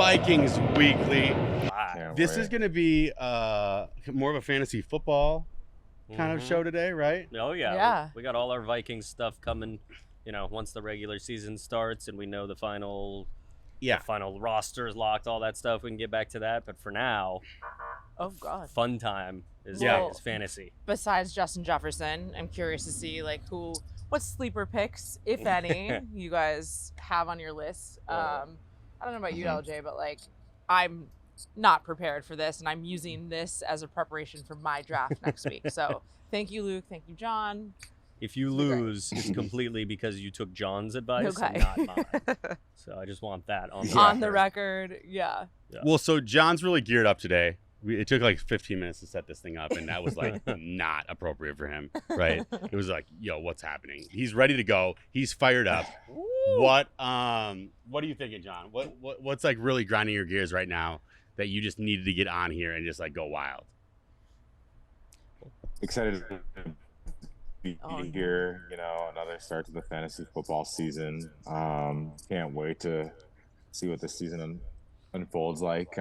Vikings Weekly. Wow. This is going to be more of a fantasy football kind of show today, right? Oh, yeah. Yeah. We got all our Vikings stuff coming, once the regular season starts and we know the final roster is locked, all that stuff. We can get back to that. But for now, Oh, God. fun time is fantasy. Besides Justin Jefferson, I'm curious to see what sleeper picks, if any, you guys have on your list. I don't know about you, LJ, but I'm not prepared for this, and I'm using this as a preparation for my draft next week. So thank you, Luke. Thank you, John. If you lose, it's completely because you took John's advice and not mine. So I just want that on the record. Yeah. Well, so John's really geared up today. It took 15 minutes to set this thing up, and that was not appropriate for him, right? It was yo, what's happening? He's ready to go. He's fired up. What are you thinking, John? What's really grinding your gears right now that you just needed to get on here and just go wild? Excited to be here, another start to the fantasy football season. Can't wait to see what this season unfolds like.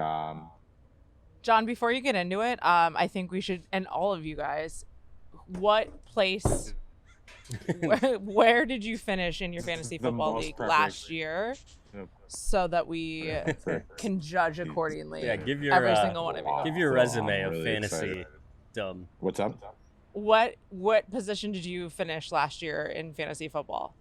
John, before you get into it, I think we should, and all of you guys, what place, where did you finish in your fantasy football league last year, so that we can judge accordingly? Yeah, give your every single one of you. Give your resume of really fantasy. excited. Dumb. What's up? What position did you finish last year in fantasy football?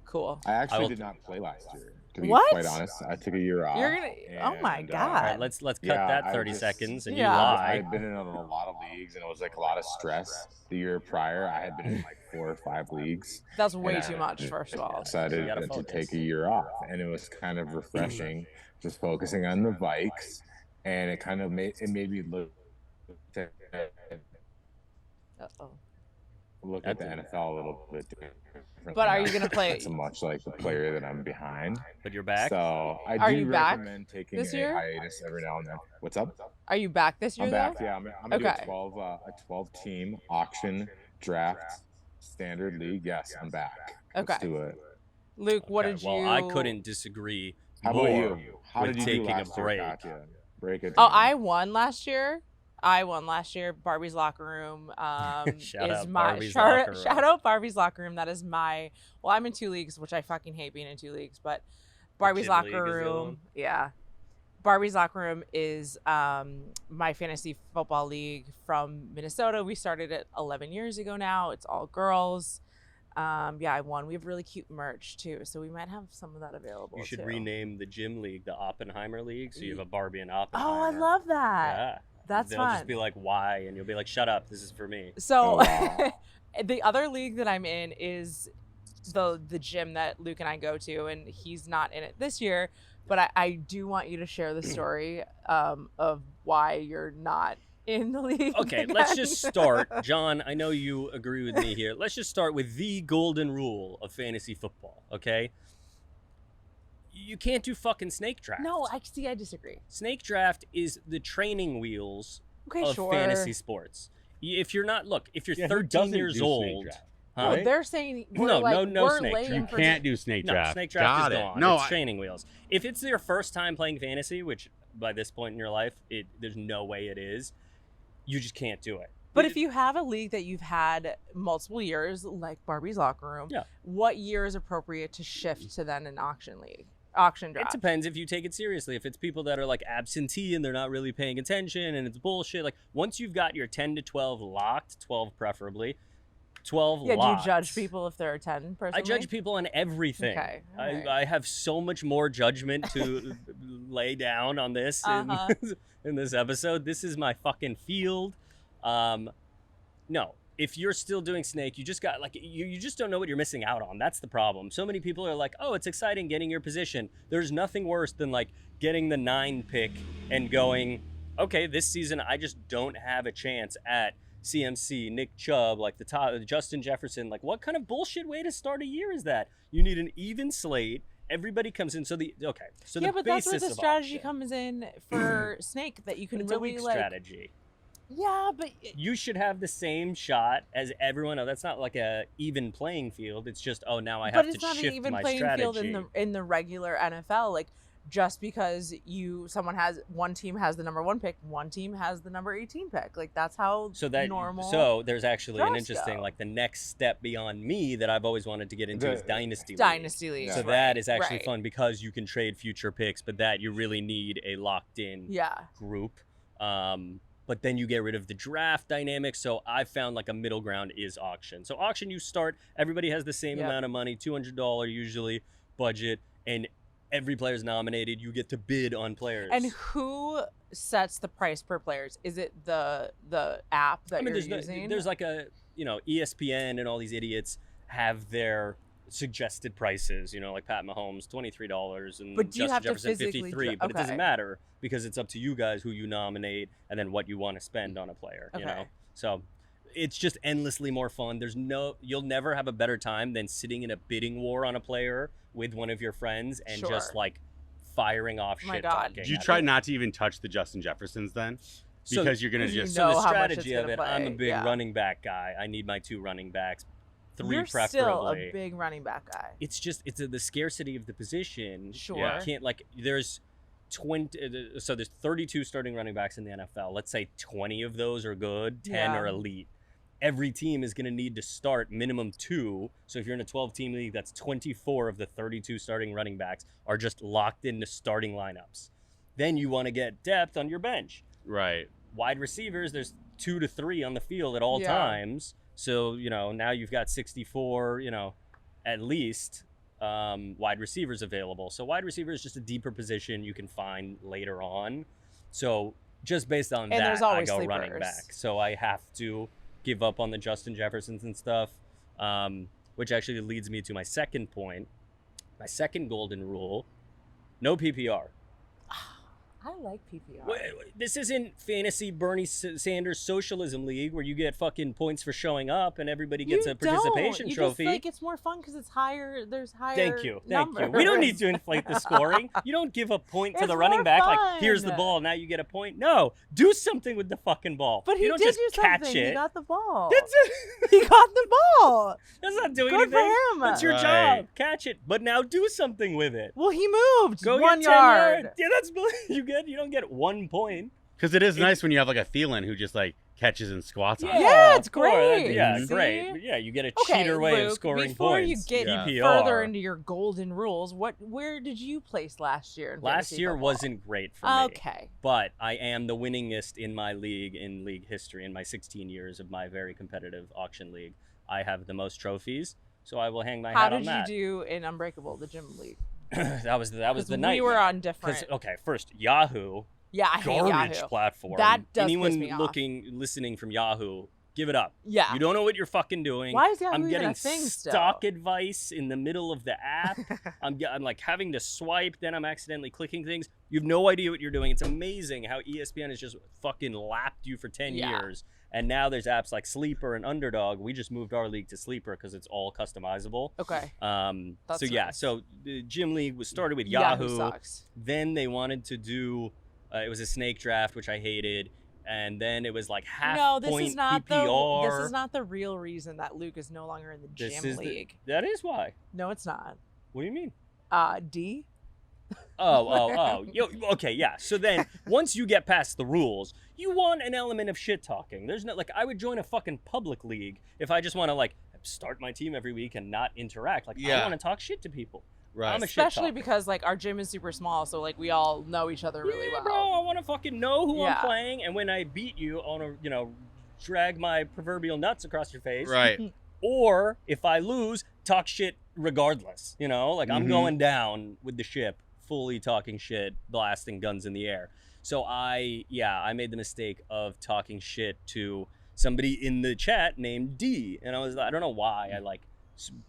Cool. I actually did not play last year. To be What? quite honest, I took a year off. You're gonna. Oh my and, God. All right, let's cut that 30 seconds and you Yeah. lie. I've been in a lot of leagues, and it was a lot of stress. The year prior, I had been in 4 or 5 leagues. That's way too much. First of all. Decided gotta to focus. take a year off, and it was kind of refreshing, just focusing on the Vikes, and it kind of made me look at the NFL a little bit different. But are you gonna play? So much like the player that I'm behind. But you're back. So I Are do you back recommend taking this a year? hiatus every now and then. What's up? Are you back this year? I'm back. Though? Yeah, I'm gonna do Okay. a 12 team auction draft standard league. Yes, I'm back. Okay. Let's do it. Luke, what Okay, did you? Well, I couldn't disagree How about more you? How with did you taking do last a break. year, Katya? Break it. Oh, down. I won last year. Barbie's Locker Room Shout is out my Barbie's Locker Room. shout out Barbie's Locker Room. That is my. Well, I'm in 2 leagues, which I fucking hate being in 2 leagues. But Barbie's Kid Locker League is the other Room, one. yeah. Barbie's Locker Room is my fantasy football league from Minnesota. We started it 11 years ago now. It's all girls. I won. We have really cute merch too, so we might have some of that available. You should too. rename the gym league the Oppenheimer League, so you have a Barbie and Oh, Oppenheimer. I love that. Yeah. That's They'll fun. just be like, why? And you'll be like, shut up, this is for me. So Oh, wow. the other league that I'm in is the gym that Luke and I go to, and he's not in it this year. But I do want you to share the story of why you're not in the league. Okay, let's just start. John, I know you agree with me here. Let's just start with the golden rule of fantasy football, okay? You can't do fucking snake draft. No, I disagree. Snake draft is the training wheels Okay, of sure. fantasy sports. If you're not, if you're Yeah, who 13 doesn't years do snake old, draft? No, Right? they're saying No, no we're snake laying draft. You for can't do snake no, draft. snake draft Got is it. gone. No, It's training wheels. If it's your first time playing fantasy, which by this point in your life, there's no way it is, you just can't do it. But if you have a league that you've had multiple years, like Barbie's Locker Room, Yeah. what year is appropriate to shift to then an auction It draft? depends if you take it seriously. If it's people that are absentee and they're not really paying attention and it's bullshit, once you've got your 10 to 12 locked, 12 preferably, 12 Yeah, locked. do you judge people if there are 10 personally? I judge people on everything. Okay, all right. I have so much more judgment to lay down on this Uh-huh. in this episode. This is my fucking field. No, if you're still doing snake, you just got you just don't know what you're missing out on. That's the problem. So many people are like, oh, it's exciting getting your position. There's nothing worse than getting the 9 pick and going, okay, this season I just don't have a chance at CMC, Nick Chubb, the top, Justin Jefferson. What kind of bullshit way to start a year is that? You need an even slate. Everybody comes in. So the yeah, the but that's where basis the of strategy auction- comes in for snake, that you can It's a really weak strategy. Yeah, but You should have the same shot as everyone else. That's not like a even playing field. It's just, now I have to it's not an shift even my playing strategy. field in the regular NFL. Like, just because one team has the number 1 pick, one team has the number 18 pick. Like, that's how normal. So there's actually an drafts interesting, go. like, the next step beyond me that I've always wanted to get into is dynasty league. Dynasty leagues. So right, that is actually right. fun because you can trade future picks, but that you really need a locked in group. But then you get rid of the draft dynamic. So I found like a middle ground is auction. So auction, you start, everybody has the same amount of money, $200 usually budget, and every player's nominated. You get to bid on players. And who sets the price per players? Is it the app that you're using? There's like a, ESPN and all these idiots have their suggested prices, like Pat Mahomes, $23, and but do you Justin have Jefferson, to physically $53. But it doesn't matter because it's up to you guys who you nominate and then what you want to spend on a player, So it's just endlessly more fun. You'll never have a better time than sitting in a bidding war on a player with one of your friends and just like firing off shit talking. Did you try not to even touch the Justin Jeffersons then? Because you're going to just... So the strategy of it, I'm a big running back guy. I need my 2 running backs. 3 You're preferably. still a big running back guy. It's just the scarcity of the position. Sure. You can't there's 20. So there's 32 starting running backs in the NFL. Let's say 20 of those are good, 10 are elite. Every team is going to need to start minimum 2. So if you're in a 12-team league, that's 24 of the 32 starting running backs are just locked into starting lineups. Then you want to get depth on your bench. Right. Wide receivers, there's 2 to 3 on the field at all times. So, now you've got 64, at least wide receivers available. So wide receiver is just a deeper position you can find later on. So just based on that, I go running back. So I have to give up on the Justin Jeffersons and stuff, which actually leads me to my second point. My second golden rule, no PPR. I like PPR. This isn't fantasy Bernie Sanders socialism league where you get fucking points for showing up and everybody gets a participation trophy. Just, it's more fun because it's higher. There's higher. Thank you. Numbers. We don't need to inflate the scoring. You don't give a point to the running back like, here's the ball, now you get a point. No, do something with the fucking ball. But he you don't did just do catch something. it. He got the ball. That's it. He got the ball. That's not doing Good anything. for him. That's your Right. job. Catch it. But now do something with it. Well, he moved. Go 1 get 10 yard. yards. Yeah, that's you don't get 1 point. Because it is nice when you have like a Thielen who just like catches and squats on it. Yeah, it's of course. great. Yeah, See? great. But yeah, you get a Okay, cheater way of Luke, scoring before points. you get PPR. further into your golden rules, where did you place last year? In Last fantasy year football? wasn't great for me. Okay. But I am the winningest in my league in league history. In my 16 years of my very competitive auction league, I have the most trophies. So I will hang my hat on that. How did you do in Unbreakable, the gym league? that was the night. We were on different. Okay, first Yahoo. Yeah, I hate Garbage Yahoo. platform. That does Anyone piss me off. listening from Yahoo, give it up. Yeah. You don't know what you're fucking doing. Why is Yahoo I'm even getting a thing still? stock advice in the middle of the app. I'm like having to swipe, then I'm accidentally clicking things. You have no idea what you're doing. It's amazing how ESPN has just fucking lapped you for 10 years. And now there's apps like Sleeper and Underdog. We just moved our league to Sleeper because it's all customizable. Okay. So yeah, nice. so the gym league was started with Yahoo. Sucks. Then they wanted to do it was a snake draft, which I hated, and then it was like half point is not PPR. This is not the real reason that Luke is no longer in the gym league. That is why. No, it's not. What do you mean? D. Oh. Okay, yeah. So then, once you get past the rules, you want an element of shit talking. There's no I would join a fucking public league if I just want to start my team every week and not interact. I want to talk shit to people. Right. I'm a shit Especially talker. because our gym is super small, so we all know each other really well. Bro, I want to fucking know who I'm playing, and when I beat you, I want to drag my proverbial nuts across your face. Right. Or if I lose, talk shit regardless. I'm going down with the ship, fully talking shit, blasting guns in the air. So I made the mistake of talking shit to somebody in the chat named D, and I don't know why I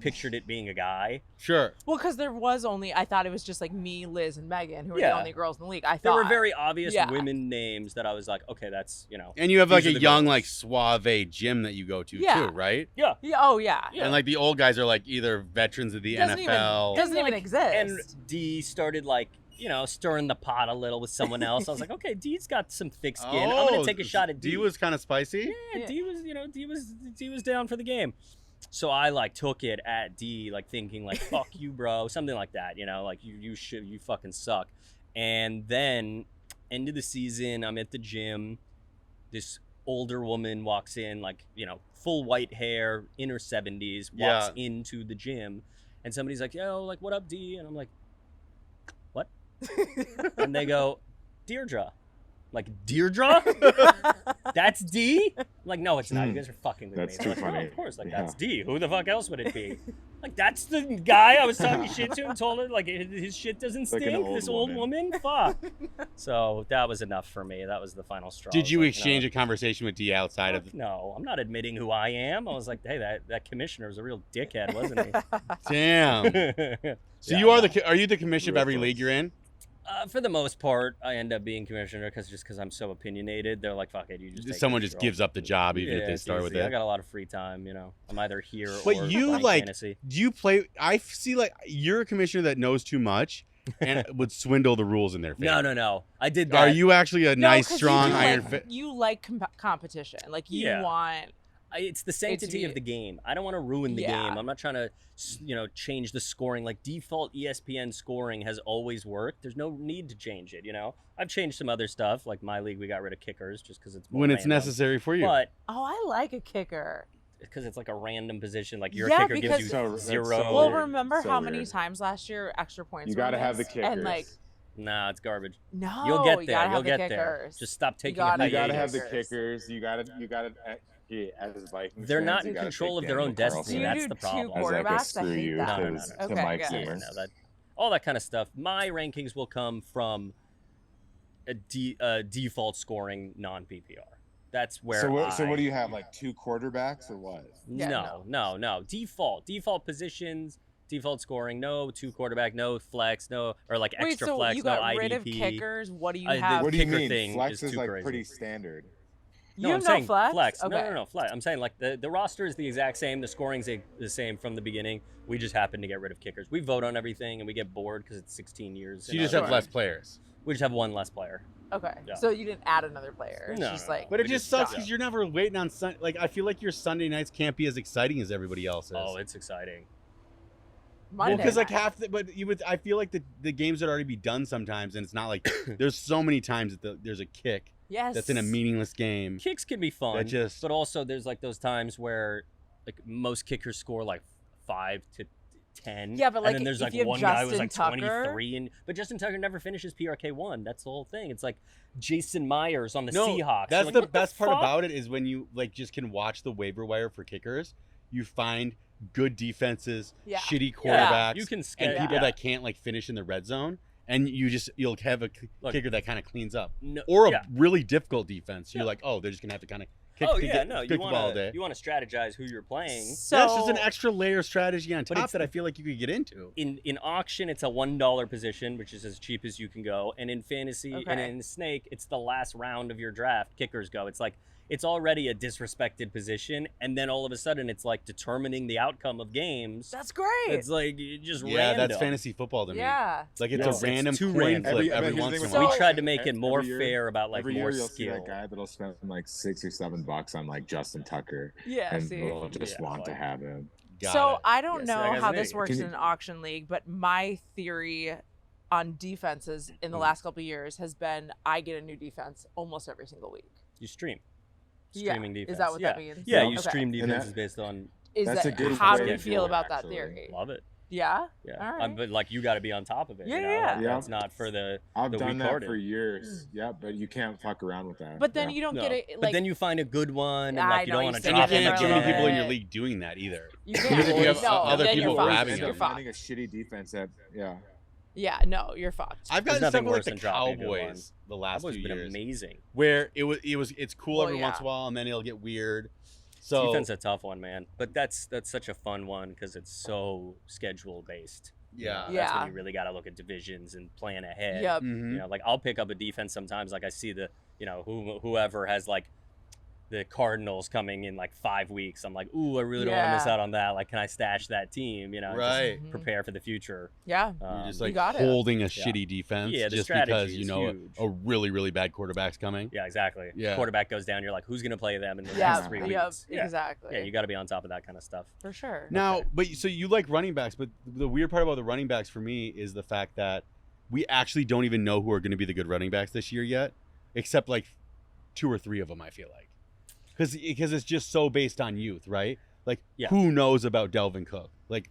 pictured it being a guy. Sure. Well, because there was I thought it was just me, Liz, and Megan, who were the only girls in the league. There were very obvious women names that I was like, okay, that's, And you have a young, girls. suave gym that you go to too, right? Yeah. Oh, yeah. And the old guys are either veterans of the NFL. Doesn't even exist. And D started stirring the pot a little with someone else. I was like, okay, D's got some thick skin. I'm gonna take a shot at D. D was kind of spicy. Yeah, D was down for the game. So I like took it at D, like thinking like fuck you, bro, something like that. Like you fucking suck. And then end of the season, I'm at the gym. This older woman walks in, like full white hair, in her 70s, walks into the gym, and somebody's like, yo, like what up, D? And I'm like, what? And they go, Deirdre. Like, Deirdre? That's D? I'm like, no, it's not. You guys are fucking with That's me. too Like, funny. no, of course, like that's D. Who the fuck else would it be? Like, that's the guy I was talking shit to and told her like his shit doesn't Like an stink. old This old woman, fuck. So that was enough for me. That was the final straw. Did I was you like, exchange no. a conversation with D outside Fuck of? no, I'm not admitting who I am. I was like, hey, that commissioner was a real dickhead, wasn't he? Damn. So Yeah, you are no. are you the commissioner of every Real league you're in? For the most part, I end up being commissioner because I'm so opinionated. They're like, fuck it, you just take Someone it, just girl. gives up the job even if Yeah, they start easy. with I it. got a lot of free time, I'm either here But or you playing like, fantasy. do you play? I see like you're a commissioner that knows too much and would swindle the rules in their favor. No. I did that. Are you actually a No, nice, 'cause strong you do iron like, fit? you like competition. Like you Yeah. want. It's the sanctity be- of the game. I don't want to ruin the Yeah. game. I'm not trying to, change the scoring. Like default ESPN scoring has always worked. There's no need to change it. I've changed some other stuff. Like my league, we got rid of kickers just because it's more When it's random. necessary for you. But Oh, I like a kicker. because it's like a random position, like your Yeah, kicker gives because- you So- that's zero. so Well, weird. remember So how many weird. times last year extra points? You were got to have the missed? kickers. And like, Nah, it's garbage. no, You'll get you there. gotta You'll have the get there. kickers. Just stop taking gotta a You got to hiatus. have the kickers. You got to. As Vikings They're fans, not you in gotta control take of their own Daniel destiny. Do you That's do the two problem. As like a quarterbacks? I screw hate you that. to, No. to Okay, Mike good. Zimmer. All that kind of stuff. My rankings will come from a default scoring non-PPR. That's where So what do you have, like 2 quarterbacks or what? Yeah, No. Default positions, default scoring. No 2 quarterback, no flex, no or like Wait, extra so flex, you no got IDP. rid of kickers? What do you The have? What do you kicker mean? thing Flex is too like crazy. pretty standard. You I'm have saying no flex? Okay. No, flex. I'm saying like the roster is the exact same. The scoring's the same from the beginning. We just happen to get rid of kickers. We vote on everything and we get bored because it's 16 years. So you in just our have Sure. less players. We just have one less player. Okay, Yeah. so you didn't add another player. It's No, just no, like, But it We just just sucks stop. because you're never waiting on Like I feel like your Sunday nights can't be as exciting as everybody else's. Oh, it's exciting. Monday. Well, because like night. I feel like the games would already be done sometimes, and it's not like there's so many times that there's a kick Yes. that's in a meaningless game. Kicks can be fun, That just- but also there's like those times where like most kickers score like 5 to 10. Yeah, but, like, and then there's if like you have one guy who's Justin like Tucker- 23, but Justin Tucker never finishes PRK1. That's the whole thing. It's like Jason Myers on the No, Seahawks. that's You're like, the what best part fuck? about it is when you like just can watch the waiver wire for kickers. You find good defenses, Yeah. shitty Yeah, quarterbacks, you can and scale people that can't like finish in the red zone, and you'll have a Look, kicker that kind of cleans up, No, or a yeah. really difficult defense. You're Yeah. like, oh, they're just gonna have to kind of kick, Oh kick, yeah, kick, no, kick you the ball all want day. to strategize who you're playing. So That's just an extra layer strategy on But top it's- that I feel like you could get into. In auction, it's a $1 position, which is as cheap as you can go. And in fantasy and Okay. in Snake, it's the last round of your draft. Kickers go. It's like it's already a disrespected position, and then all of a sudden, it's like determining the outcome of games. That's great. It's like just Yeah, random. that's fantasy football to me. Yeah. Like it's No, a it's random too coin random. flip Every- every here's the once thing in a with while. We So- tried to make it more Every year- fair about like Every more year you'll see skill. that guy that'll spend like $6 or $7 on like Justin Tucker, Yeah. and See. we'll just Yeah, want to like- have him. Got So it. I don't Yes, that know guy's how an this idiot. works Can in you- an auction league, but my theory on defenses in the last couple of years has been I get a new defense almost every single week. You stream. Yeah. Streaming defense. Is that what yeah. that means? Yeah, No. you Okay. stream And defenses that- based on. Is That's that a good how do way you to feel do it, about that actually. theory? Love it. Yeah. Yeah. All right. But like you got to be on top of it. Yeah, you know? yeah. Like, Yeah. That's not for the. I've the done that weak-hearted. for years. Yeah, but you can't fuck around with that. But then yeah. you don't No. get it like but then you find a good one, and I like you know, don't you want to said And you drop Yeah, can't him have too many again. people in your league doing that either. you Even can't. if you have no, other then people you're grabbing fucked. him. You're Finding fucked. a shitty defense that Yeah, no, you're fucked. I've There's gotten nothing stuff with like worse the than dropping a good one. Cowboys the last Cowboys few been years, amazing. where it's cool Well, every once in a yeah. while, and then it'll get weird. So Defense a tough one, man. But that's such a fun one because it's so schedule based. yeah, That's Yeah. when you really got to look at divisions and plan ahead. Yep. Mhm. You know, like I'll pick up a defense sometimes. Like I see the, whoever has like the Cardinals coming in like 5 weeks. I'm like, ooh, I really don't want to miss out on that. Like, can I stash that team? Right. Just prepare for the future. Yeah. You're just You like got it. holding a shitty defense Yeah, the just strategy because is a huge. really, really bad quarterback's coming. Yeah, exactly. Yeah. Quarterback goes down. You're like, who's going to play them in the Yeah. next 3 Yep. weeks? Yeah. Exactly. Yeah, you got to be on top of that kind of stuff. For sure. Now, but so you like running backs, but the weird part about the running backs for me is the fact that we actually don't even know who are going to be the good running backs this year yet, except like 2 or 3 of them, I feel like. Because it's just so based on youth, right? Like, who knows about Delvin Cook? Like,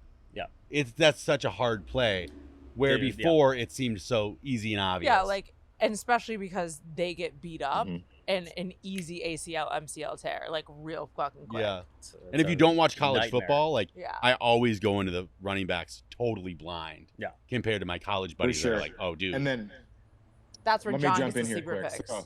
that's such a hard play, where before it seemed so easy and obvious. Yeah, like, and especially because they get beat up and an easy ACL, MCL tear, like real fucking quick. Yeah. It's And if you don't watch college nightmare. football, like, Yeah. I always go into the running backs totally blind. Yeah. Compared to my college buddies that are sure. like, oh, dude. And then That's where let me John jump gets in the here sleeper quick. picks. So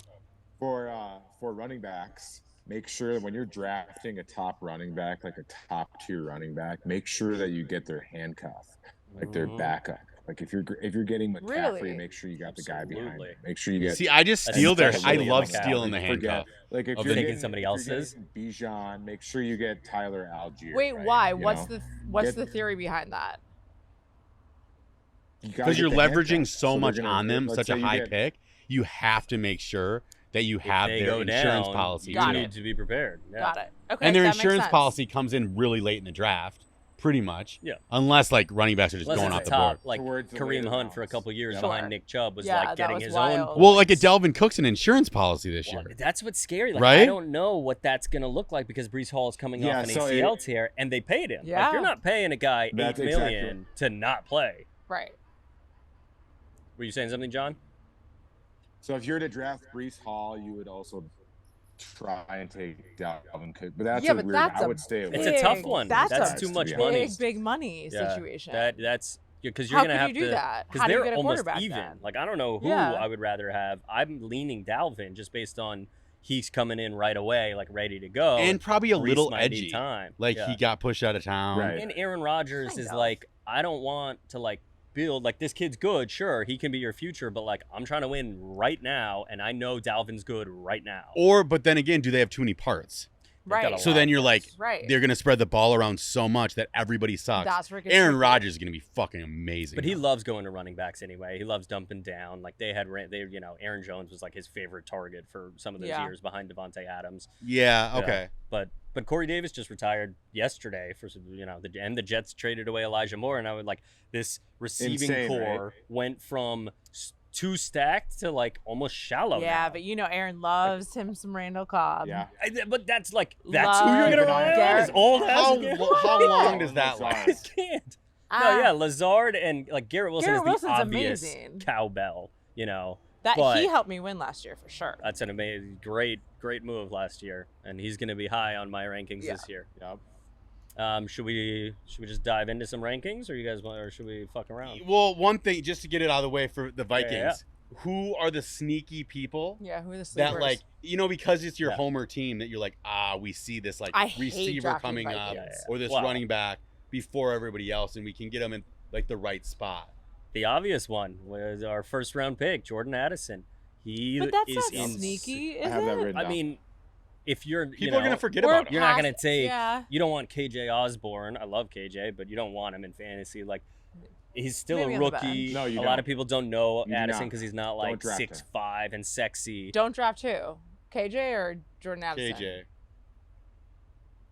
for running backs, make sure that when you're drafting a top running back, like a top tier running back, make sure that you get their handcuff, like their backup. Like if you're getting McCaffrey, Really? make sure you got the guy behind Absolutely. him. Make sure you get. See, I just That's steal their. I especially love on McCaffrey. stealing the Forget, handcuff. like if of you're the- getting somebody if you're else's. getting Bijan, make sure you get Tyler Algier. Wait, right? why? You What's know? the Get- theory behind that? You gotta Because get you're the leveraging handcuff. so they're much gonna- on them, let's such say a you high get- pick, you have to make sure that you have They their go insurance down, policy. You Got too. it. need to be prepared. Yeah. Got it. Okay. And their that makes insurance sense. policy comes in really late in the draft, pretty much. Yeah. Unless like running backs are just Unless going it's off a the top, board. like Towards the Kareem later Hunt for a rounds. couple years Sure. behind Nick Chubb was Yeah, like that getting was his wild. own. Well, like a Delvin Cook's an insurance policy this year. Well, that's what's scary. Like, Right? I don't know what that's going to look like because Brees Hall is coming Yeah, off an so ACL tear, and they paid him. Yeah. Like, you're not paying a guy That's $8 million to not play. Right. Were you saying something, John? So if you're to draft Brees Hall, you would also try and take Dalvin Cook. But that's Yeah, a but weird. that's I a would stay away. It's a tough Big- one. that's too to much be money. honest. Big money Yeah, situation. That's because How you're going to could have you do to. that? Because How do you they're get a almost quarterback even. then? Like I don't know who Yeah. I would rather have. I'm leaning Dalvin just based on he's coming in right away, like ready to go, And probably a Brees little might need edgy. time. Like Yeah. he got pushed out of town. Right. And Aaron Rodgers Kind is of. like, I don't want to like build like this kid's good, sure, he can be your future, but like I'm trying to win right now, and I know Dalvin's good right now. But then again, do they have too many parts? got Right. a So lot. then you're like, Right. they're gonna spread the ball around so much that everybody sucks. That's where it gets Aaron tricky. Rodgers is gonna be fucking amazing. But he loves going to running backs anyway. He loves dumping down. Like Aaron Jones was like his favorite target for some of those Yeah. years behind Devontae Adams. Yeah. Yeah. Okay. But Corey Davis just retired yesterday for and the Jets traded away Elijah Moore, and I would like this receiving Insane, core went from too stacked to like almost shallow. Yeah, now. but you know Aaron loves him some Randall Cobb. Yeah. But that's who you're gonna Love rely on? Garrett. As old as How, again? how long does that Lazard. last? I can't. Ah, No, yeah, Lazard and like Garrett Wilson Garrett is the Wilson's obvious amazing. cowbell. that but- he helped me win last year for sure. That's an amazing, great move last year, and he's going to be high on my rankings this year. Should we just dive into some rankings, or you guys want, or should we fuck around? Well, one thing just to get it out of the way for the Vikings, yeah. who are the sneaky people Yeah, who are the sleepers? that like because it's your Yeah. homer team that you're like we see this like I hate receiver drafting coming up Vikings. or this Wow. running back before everybody else, and we can get them in like the right spot. The obvious one was our first round pick, Jordan Addison. He But that's is not in. sneaky, I is have that it? written I down. mean, if you're People are gonna forget We're about him. You're not gonna past- take- Yeah. You don't want KJ Osborne. I love KJ, but you don't want him in fantasy. Like, he's still Maybe a on the rookie. bench. No, you a lot don't. of people don't know You do Addison not. because he's not Don't like draft him. 6'5" and sexy. Don't draft who? KJ or Jordan Addison? KJ.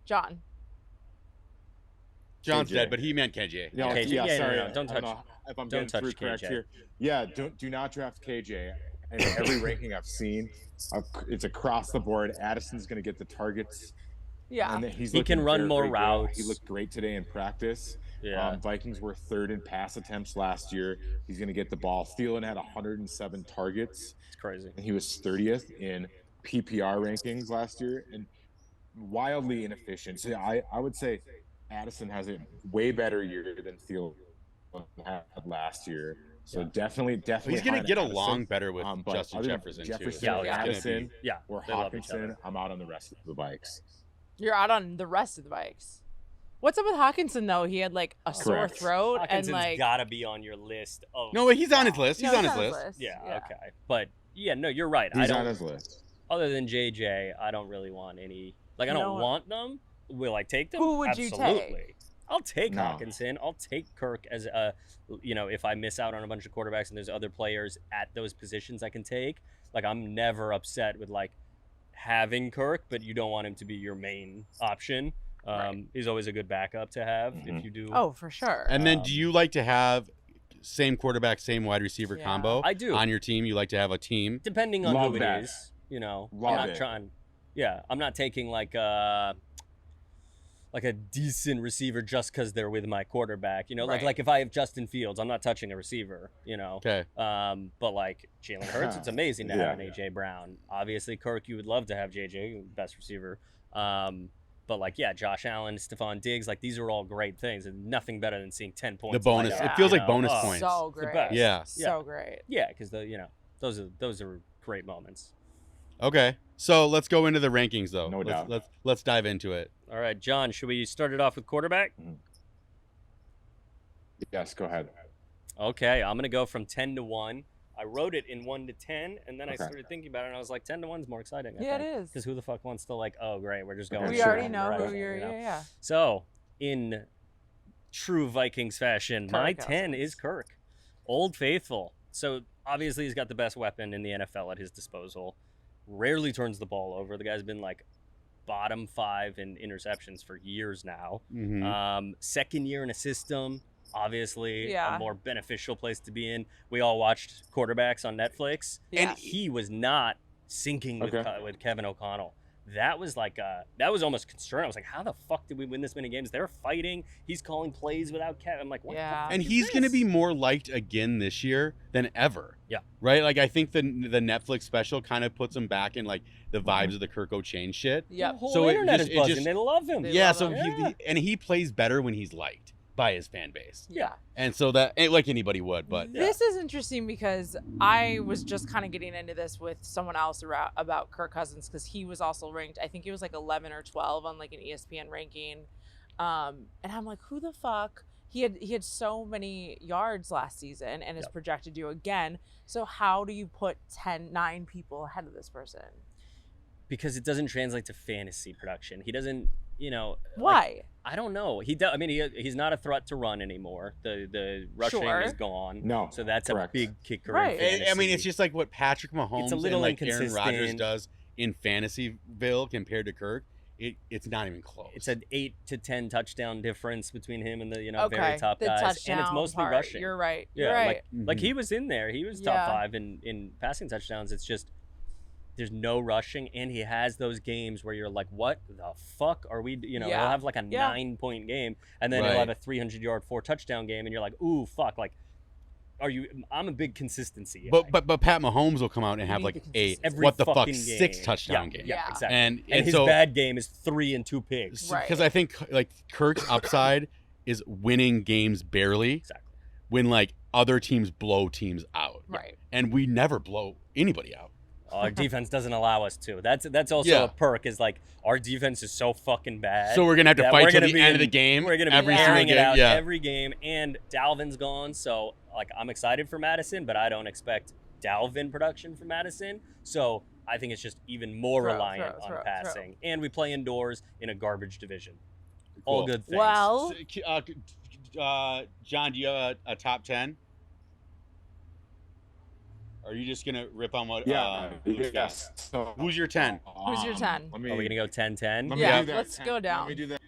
John. John's KJ. dead, but he meant KJ. No, KJ. yeah, Yeah, no, sorry. no, don't I don't touch- know if I'm don't getting through touch correct KJ. here. Yeah, do not draft KJ. And every ranking I've seen, it's across the board. Addison's going to get the targets. Yeah. And he's He can looking run very, more very good. routes. He looked great today in practice. Yeah. Vikings were third in pass attempts last year. He's going to get the ball. Thielen had 107 targets, It's crazy. and he was 30th in PPR rankings last year, and wildly inefficient. So I would say Addison has a way better year than Thielen had last year. So definitely. He's gonna behind get Addison. along better with But Justin other than Jefferson, Jefferson, too. Yeah, So it's gonna Addison, be- Yeah. or they love each Hawkinson, other. I'm out on the rest of the Vikes. You're out on the rest of the bikes. What's up with Hawkinson though? He had like a sore Correct. throat and Hawkinson's like gotta be on your list of. No, he's on his list. He's No, on it's his list. Yeah, okay. But yeah, no, you're right. I He's don't. on his list. other than JJ, I don't really want any. Like, I You don't know- want them. Will I take them? Who would you Absolutely. take? I'll take No. Hawkinson. I'll take Kirk as a, if I miss out on a bunch of quarterbacks and there's other players at those positions I can take. Like, I'm never upset with like having Kirk, but you don't want him to be your main option. Right. He's always a good backup to have if Mhm. you do. Oh, for sure. And then, do you like to have same quarterback, same wide receiver Yeah. combo? I do. On your team, you like to have a team. Depending on Love who that. it is, I'm Love not it. trying. Yeah, I'm not taking like a decent receiver just because they're with my quarterback. Right. Like if I have Justin Fields, I'm not touching a receiver. Okay. But like Jalen Hurts, it's amazing to Yeah. have an AJ Brown. Obviously, Kirk, you would love to have JJ, best receiver. But like, yeah, Josh Allen, Stephon Diggs, like these are all great things, and nothing better than seeing 10 points. The bonus. lined Yeah. up, It feels you like know? bonus Oh, points. So the great. best. Yeah. So great. Yeah, because those are great moments. Okay. So let's go into the rankings, though. No doubt. Let's dive into it. All right, John, should we start it off with quarterback? Yes, go ahead. Okay, I'm gonna go from 10 to 1. I wrote it in 1 to 10, and then I Okay. started thinking about it, and I was like, 10 to 1 is more exciting. Yeah, it is. Because who the fuck wants to like, oh great, we're just going. Okay, We sure. already know right, who you're. you know? Yeah. So, in true Vikings fashion, my Kirk 10 Cousins. is Kirk, Old Faithful. So obviously he's got the best weapon in the NFL at his disposal. Rarely turns the ball over. The guy's been like bottom 5 in interceptions for years now. Mhm. Second year in a system, obviously Yeah. a more beneficial place to be in. We all watched quarterbacks on Netflix, Yeah. and he was not syncing with, Okay. with Kevin O'Connell. That was like that was almost concerning. I was like, how the fuck did we win this many games? They're fighting. He's calling plays without Kevin. I'm like, what Yeah. the fuck And is he's going to this? be more liked again this year than ever. Yeah. Right? Like, I think the Netflix special kind of puts him back in, like, the vibes of the Kirk O'Chain shit. The Yep. whole So it internet just- is it buzzing. just- They love him. They Yeah, love so him. he plays better when he's liked by his fan base. Yeah. And so that, like anybody would, but This is interesting because I was just kind of getting into this with someone else about Kirk Cousins because he was also ranked. I think he was like 11 or 12 on like an ESPN ranking, and I'm like, who the fuck? He had so many yards last season and is Yep. projected to again. So how do you put 9 people ahead of this person? Because it doesn't translate to fantasy production. He doesn't, like, Why? I don't know. I mean, he's not a threat to run anymore. The rushing Sure. is gone. No, So that's correct. a big kicker. Right. In I mean, it's fantasy. just like what Patrick Mahomes little and like Aaron Rodgers inconsistent. does in Fantasyville compared to Kirk. It's not even close. It's an 8 to 10 touchdown difference between him and the Okay. very top the guys, touchdown and it's mostly part. rushing. You're right. Yeah, You're right. like he was in there. He was top Yeah. 5 in passing touchdowns. It's just there's no rushing, and he has those games where you're like, what the fuck are we? He'll Yeah. have like a Yeah. 9-point game, and then Right. he'll have a 300-yard 4-touchdown game, and you're like, ooh, fuck, like. I'm a big consistency guy. But Pat Mahomes will come out and You have need like the a consistency. Every what the fuck fucking 6 game. touchdown yeah, game. Yeah, Yeah. exactly. And And his so, bad game is 3 and 2 picks. Right. because I think like Kirk's upside is winning games barely Exactly. when like other teams blow teams out. Right. And we never blow anybody out. Our defense doesn't allow us to. That's also Yeah. a perk. Is like our defense is so fucking bad. So we're gonna have to that fight we're till gonna the be end of the in- game. We're gonna be every single airing it game. out Yeah. every game. And Dalvin's gone, so like I'm excited for Madison, but I don't expect Dalvin production from Madison. So I think it's just even more Throw, reliant throw, on throw, passing. And we play indoors in a garbage division. All Cool. good things. Well, John, do you have a top 10? Or are you just gonna rip on what? Luke's got? yes. So, Who's your 10? Who's your 10? Let me, Are we gonna go 10-10? let me Yeah, do that. let's go down. Let me do that.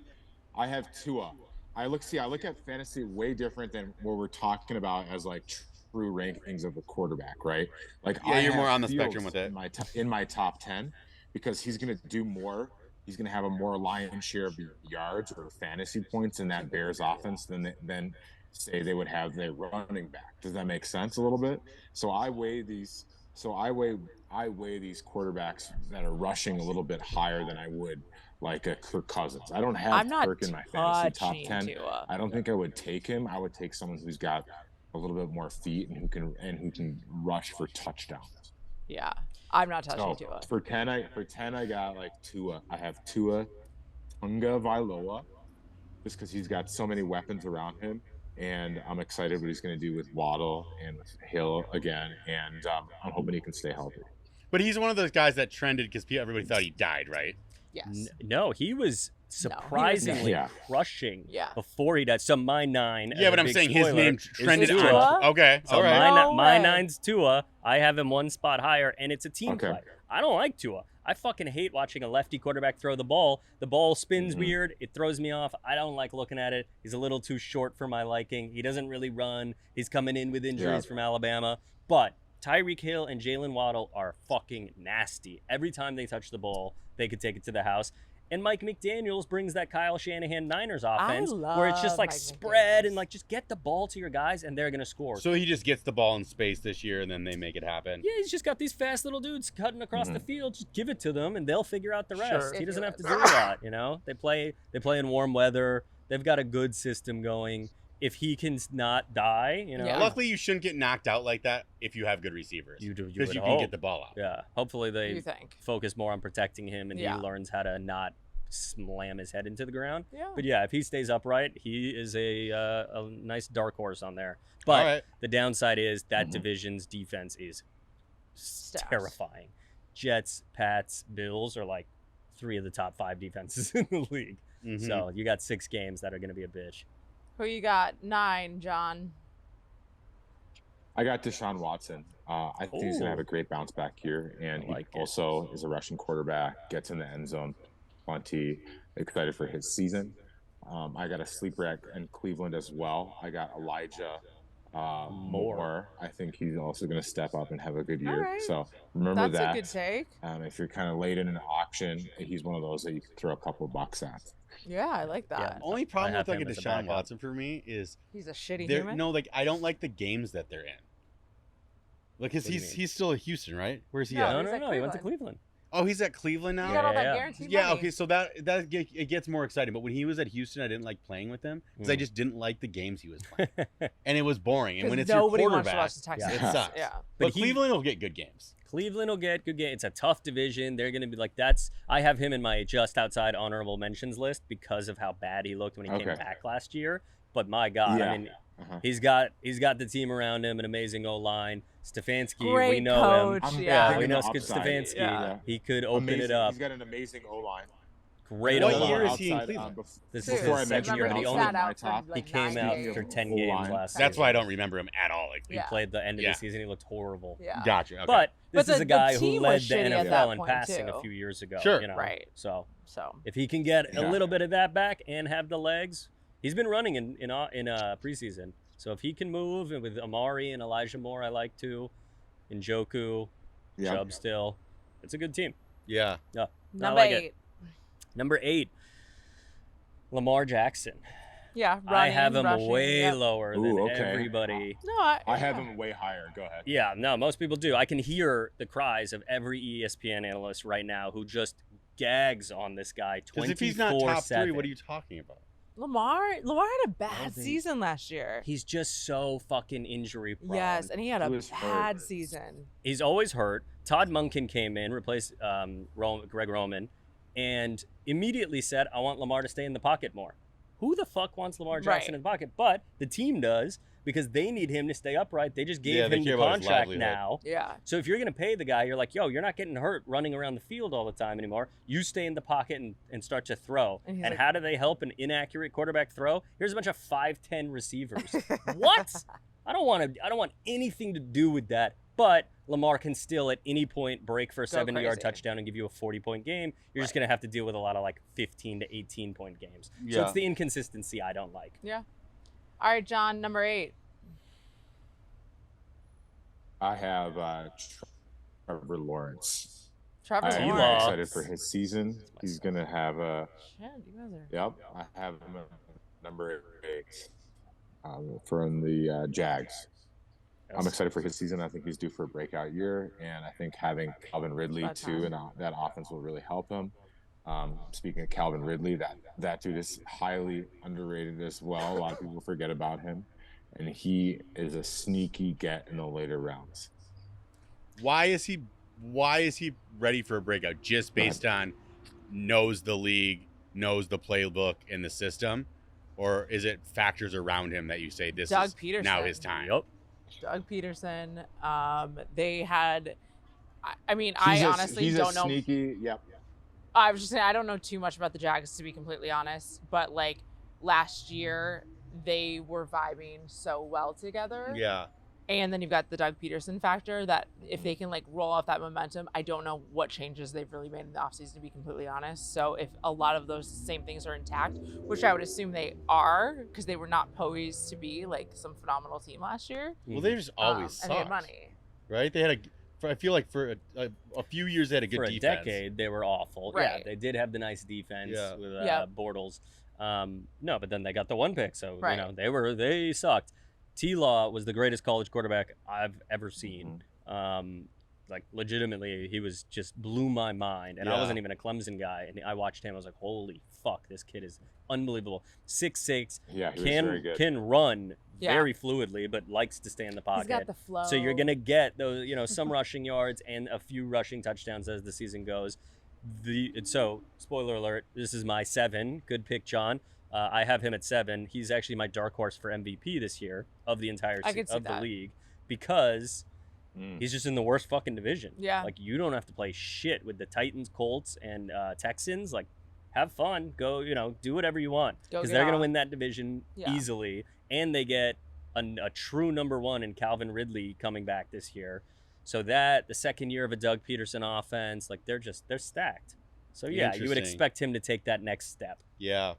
I have Tua. I look at fantasy way different than what we're talking about as like true rankings of a quarterback, right? Like Yeah, I you're have more on the Fields spectrum with it. in my top 10 because he's going to do more. He's going to have a more lion's share of yards or fantasy points in that Bears offense than say they would have their running back. Does that make sense a little bit? So I weigh these quarterbacks that are rushing a little bit higher than I would like a Kirk Cousins. I don't have I'm not Kirk in my fantasy top touching 10. Tua. I don't think I would take him. I would take someone who's got a little bit more feet and who can rush for touchdowns. Yeah, I'm not touching So Tua. for 10 I got like Tua. I have Tua Tunga Vailoa just because he's got so many weapons around him, and I'm excited what he's going to do with Waddle and with Hill again, and I'm hoping he can stay healthy. But he's one of those guys that trended because everybody thought he died, right? Yes. No, he was surprisingly Yeah. crushing Yeah. before he died. So my 9. Yeah, as but a I'm big saying his spoiler, name is trended Tua. on. Okay, So all right. No my way. 9's Tua. I have him one spot higher, and it's a team Okay. play. I don't like Tua. I fucking hate watching a lefty quarterback throw the ball. The ball spins weird. It throws me off. I don't like looking at it. He's a little too short for my liking. He doesn't really run. He's coming in with injuries Yeah. from Alabama. But Tyreek Hill and Jalen Waddle are fucking nasty. Every time they touch the ball, they could take it to the house. And Mike McDaniels brings that Kyle Shanahan Niners offense where it's just love like Mike spread McDaniels. and like just get the ball to your guys and they're going to score. So he just gets the ball in space this year, and then they make it happen. Yeah, he's just got these fast little dudes cutting across the field. Just give it to them, and they'll figure out the rest. Sure. He doesn't have to do Ridiculous. a lot. You know, they play in warm weather. They've got a good system going. If he can not die, you know, Yeah. Luckily, you shouldn't get knocked out like that if you have good receivers. you Because would you hope. can get the ball out. Yeah, hopefully they You think? focus more on protecting him, and Yeah. he learns how to not slam his head into the ground. Yeah. But yeah, if he stays upright, he is a nice dark horse on there. But All right. the downside is that division's defense is Stacked. terrifying. Jets, Pats, Bills are like 3 of the top 5 defenses in the league. Mhm. So you got 6 games that are going to be a bitch. Who you got? 9, John. I got Deshaun Watson. I think he's going to have a great bounce back year, and I like he it. also is a rushing quarterback, gets in the end zone plenty. Excited for his season. I got a sleeper in Cleveland as well. I got Elijah Moore. I think he's also going to step up and have a good year. right. So remember That's that. a good take. If you're kind of late in an auction, he's one of those that you can throw a couple of bucks at. Yeah, I like that. Only problem have with like a him as a Deshaun backup. Watson for me is He's a shitty they're human. no like I don't like the games that they're in. Like, cause What do you mean? he's still at Houston, right? Where's he No, at? No, he's no, at no. He went to Cleveland. Cleveland. Oh, he's at Cleveland now. You got all that Yeah. guaranteed Yeah, money. okay, so that it gets more exciting. But when he was at Houston, I didn't like playing with him because I just didn't like the games he was playing, and it was boring. And when it's your nobody wants to quarterback, watch the Texans. it sucks. Yeah. But But he- Cleveland will get good games. Cleveland will get good game. It's a tough division. They're going to be like, I have him in my just outside honorable mentions list because of how bad he looked when he came Okay. back last year. But my God, Yeah. I mean, Uh-huh. he's got the team around him, an amazing O-line. Stefanski, Great we know him. coach. I'm Yeah. We bringing know the upside. Stefanski. Yeah. He could open Amazing. it up. He's got an amazing O-line. Great What O-line. year is he in Outside, Cleveland? This Dude, is before his I second mentioned year, him, but he he only sat out for, top. like, he came 9 out games. for 10 O-line. games last That's season. why I don't remember him at all. Like, He Yeah. played the end of Yeah. the season. He looked horrible. Yeah. Gotcha. Okay. But this But is the a guy who team led was the shitty at NFL that in point, passing too. a few years ago. Sure. You know? Right. So So if he can get a Yeah. little bit of that back and have the legs, he's been running in preseason. So if he can move, and with Amari and Elijah Moore, I like too, and Njoku, Yeah. Chubb still, it's a good team. yeah. Yeah, number like it. 8. Number 8, Lamar Jackson. Yeah. I have him rushing, way yep. lower than Ooh, okay. everybody. No, I have him way higher. Go ahead. Yeah, no, most people do. I can hear the cries of every ESPN analyst right now who just gags on this guy 24/7. Because if he's not top 3, what are you talking about? Lamar had a I bad don't think- season last year. He's just so fucking injury prone. Yes, and he had a He was hurt. bad season. He's always hurt. Todd Monken came in, replaced Greg Roman, and immediately said, I want Lamar to stay in the pocket more. Who the fuck wants Lamar Jackson Right. in the pocket? But the team does, because they need him to stay upright. They just Yeah, gave they him the care about his contract livelihood. now. Yeah. So if you're going to pay the guy, you're like, yo, you're not getting hurt running around the field all the time anymore. You stay in the pocket and start to throw. And And, he's like- how do they help an inaccurate quarterback throw? Here's a bunch of 5'10" receivers. What? I don't want anything to do with that. But Lamar can still at any point break for a 70-yard crazy. touchdown and give you a 40-point game. You're just Right. going to have to deal with a lot of like 15 to 18-point games. So Yeah. it's the inconsistency I don't like. Yeah. All right, John, number 8. I have Trevor Lawrence. Trevor I'm Lawrence. excited for his season. He's going to have a. Shit, you guys are. Yep, I have him at number 8 from the Jags. I'm excited for his season. I think he's due for a breakout year, and I think having Calvin Ridley About too, time. and that offense will really help him. Speaking of Calvin Ridley, that dude is highly underrated as well. A lot of people forget about him, and he is a sneaky get in the later rounds. Why is he ready for a breakout? Just based on knows the league, knows the playbook and the system, or is it factors around him that you say this Doug is Peterson. now his time? Yep. Doug Peterson. They had, I mean, I honestly he's don't a know. Sneaky. Yep. I was just saying I don't know too much about the Jags, to be completely honest. But like last year, they were vibing so well together. Yeah. And then you've got the Doug Peterson factor that if they can like roll off that momentum, I don't know what changes they've really made in the offseason, to be completely honest. So if a lot of those same things are intact, which I would assume they are, because they were not poised to be like some phenomenal team last year. Well, they just always and they had sucked, money. right? They had I feel like for a few years they had a good For a defense. decade, they were awful. Right. Yeah, they did have the nice defense Yeah. with Yep. Bortles. No, but then they got the one pick, so Right. they sucked. T-Law was the greatest college quarterback I've ever seen. Like legitimately, he was just blew my mind, and I Yeah. wasn't even a Clemson guy, and I watched him. I was like, holy fuck, this kid is unbelievable. 6'6", Yeah, he was very good. can run Yeah. very fluidly, but likes to stay in the pocket. He's got the flow. So you're gonna get those, some rushing yards and a few rushing touchdowns as the season goes. So spoiler alert, this is my 7. Good pick, John. I have him at 7. He's actually my dark horse for MVP this year of the entire I could see of the that. league because he's just in the worst fucking division. Yeah. Like you don't have to play shit with the Titans, Colts, and Texans. Like have fun, go, do whatever you want Go because get they're gonna off. win that division easily, and they get a true number 1 in Calvin Ridley coming back this year. So that the second year of a Doug Peterson offense, like they're stacked. So yeah, you would Interesting. expect him to take that next step. Yeah.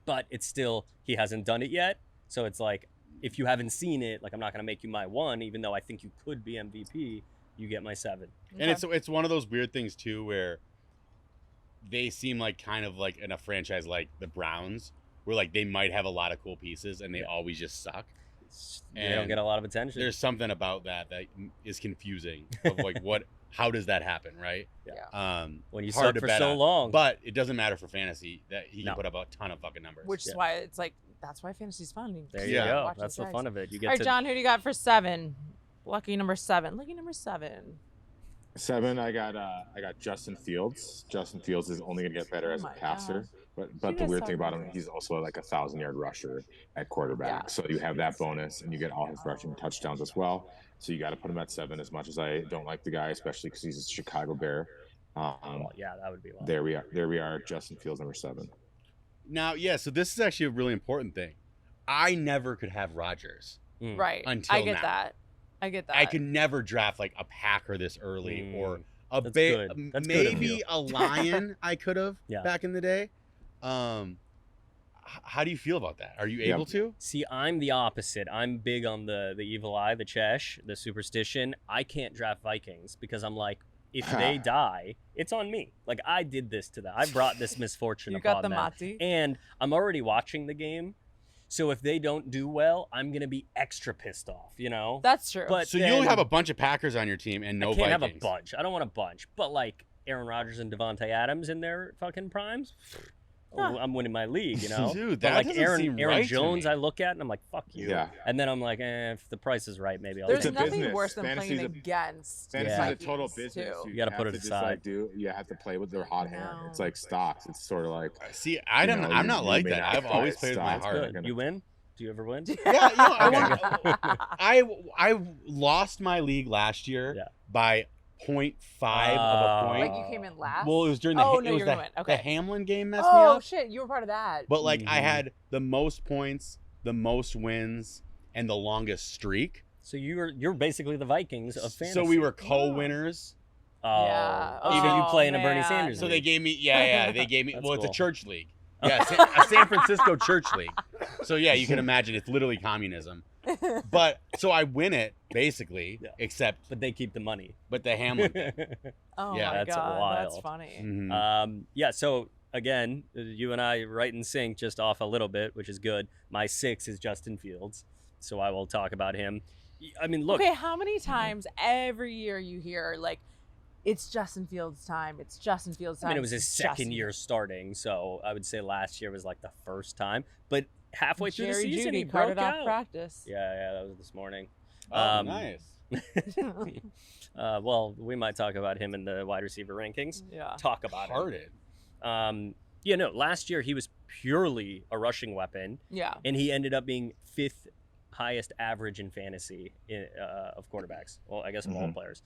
But it's still, he hasn't done it yet. So it's like, if you haven't seen it, like I'm not going to make you my 1, even though I think you could be MVP, you get my 7. And it's one of those weird things too where they seem like kind of like in a franchise like the Browns where like they might have a lot of cool pieces and they always just suck. They don't get a lot of attention. There's something about that is confusing of like how does that happen, right? Yeah. When you hard suck to for bet so on. long. But it doesn't matter for fantasy that he No. can put up a ton of fucking numbers. Which is why it's like, that's why fantasy's fun. There Yeah. you go. Watch That's the the fun of it. You get All right, to John, who do you got for 7? Lucky number 7. Lucky number 7. 7, I got Justin Fields. Justin Fields is only gonna get better as a my passer. gosh. But You the guys weird talk thing about about him, that. he's also like 1,000-yard rusher at quarterback. Yeah. So you have that bonus, and you get all his rushing touchdowns as well. So you got to put him at 7. As much as I don't like the guy, especially because he's a Chicago Bear. well, yeah, that would be wild. There we are. Justin Fields, number 7. Now, so this is actually a really important thing. I never could have Rodgers. Right. Until I get now. that. I get that. I could never draft like a Packer this early or a That's good. That's good of maybe you. a Lion I could have Yeah. back in the day. How do you feel about that? Are you able to? See, I'm the opposite. I'm big on the evil eye, the chesh, the superstition. I can't draft Vikings because I'm like, if they die, it's on me. Like I did this to them. I brought this misfortune You upon got the them. Mati. And I'm already watching the game. So if they don't do well, I'm going to be extra pissed off, That's true. But So then, you'll have a bunch of Packers on your team and no I can't Vikings. have a bunch. I don't want a bunch. But like Aaron Rodgers and Devontae Adams in their fucking primes, I'm winning my league, Dude, But that like doesn't seem Aaron right to Jones, me. I look at and I'm like, fuck you. Yeah. And then I'm like, if the price is right, maybe I'll There's It's a take it. nothing business. worse than Fantasy's playing against Fantasy's Yeah. a total Vikings, business. too. You gotta have put it to just, aside. you have to play with their hot hand. It's like stocks. It's sort of like See, I'm not you like may that. not I've buy always played with my stocks, heart. Good. You win? Do you ever win? Yeah, Okay. I lost my league last year Yeah. by 0.5 of a point. Like you came in last? Well, it was during the Oh, no, it was you're the, gonna win. Okay. the Hamlin game messed me Oh, up. shit. You were part of that. But like I Mhm. had the most points, the most wins, and the longest streak. So you're basically the Vikings of fantasy. So we were co-winners. Oh, Yeah. oh, so you Oh, play in a Bernie man. Sanders. So they league. gave me they gave me That's well, it's cool. a church league. Yeah, a San Francisco church league. So yeah, you can imagine it's literally communism. But so I win it basically, Yeah. except But they keep the money. but the Hamlin thing. Oh, Yeah, my that's God. That's wild. funny. Mhm. Yeah. So again, you and I right in sync, just off a little bit, which is good. My 6 is Justin Fields, so I will talk about him. I mean, look. Okay, how many times every year you hear, like, it's Justin Fields' time. It's Justin Fields' time. I mean, it was his it's second Justin. year starting, so I would say last year was like the first time. But halfway through Jerry the season, Jeudy he carted broke off out. practice. Yeah, that was this morning. Oh, nice. Well, we might talk about him in the wide receiver rankings. Yeah. Talk about Hearted. him. Yeah, no, last year he was purely a rushing weapon, Yeah. and he ended up being 5th highest average in fantasy of quarterbacks. Well, I guess of all players.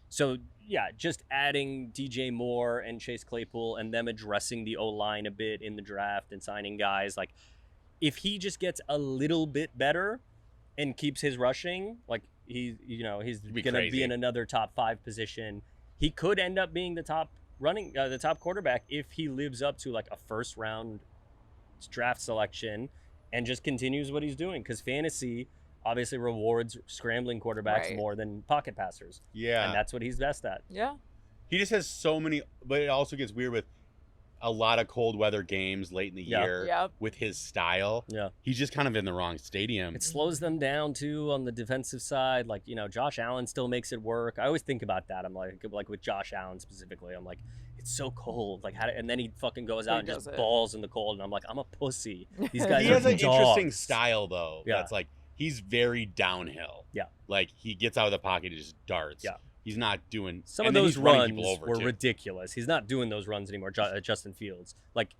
So yeah, just adding DJ Moore and Chase Claypool and them addressing the O-line a bit in the draft and signing guys, like if he just gets a little bit better and keeps his rushing, like he's be gonna crazy. be in another top 5 position. He could end up being the top quarterback if he lives up to like a first round draft selection and just continues what he's doing, because fantasy obviously rewards scrambling quarterbacks Right. more than pocket passers. Yeah. And that's what he's best at. Yeah. He just has so many, but it also gets weird with a lot of cold weather games late in the Yeah. year Yep. with his style. Yeah. He's just kind of in the wrong stadium. It slows them down too on the defensive side. Like, Josh Allen still makes it work. I always think about that. I'm like with Josh Allen specifically, I'm like, it's so cold. Like, and then he fucking goes out He and just does it. balls in the cold. And I'm like, I'm a pussy. These guys He are has an interesting dogs. style though. Yeah. That's like, he's very downhill. Yeah. Like he gets out of the pocket and just darts. Yeah. He's not doing Some and of then those he's running runs people over, were too. ridiculous. He's not doing those runs anymore, Justin Fields. Like,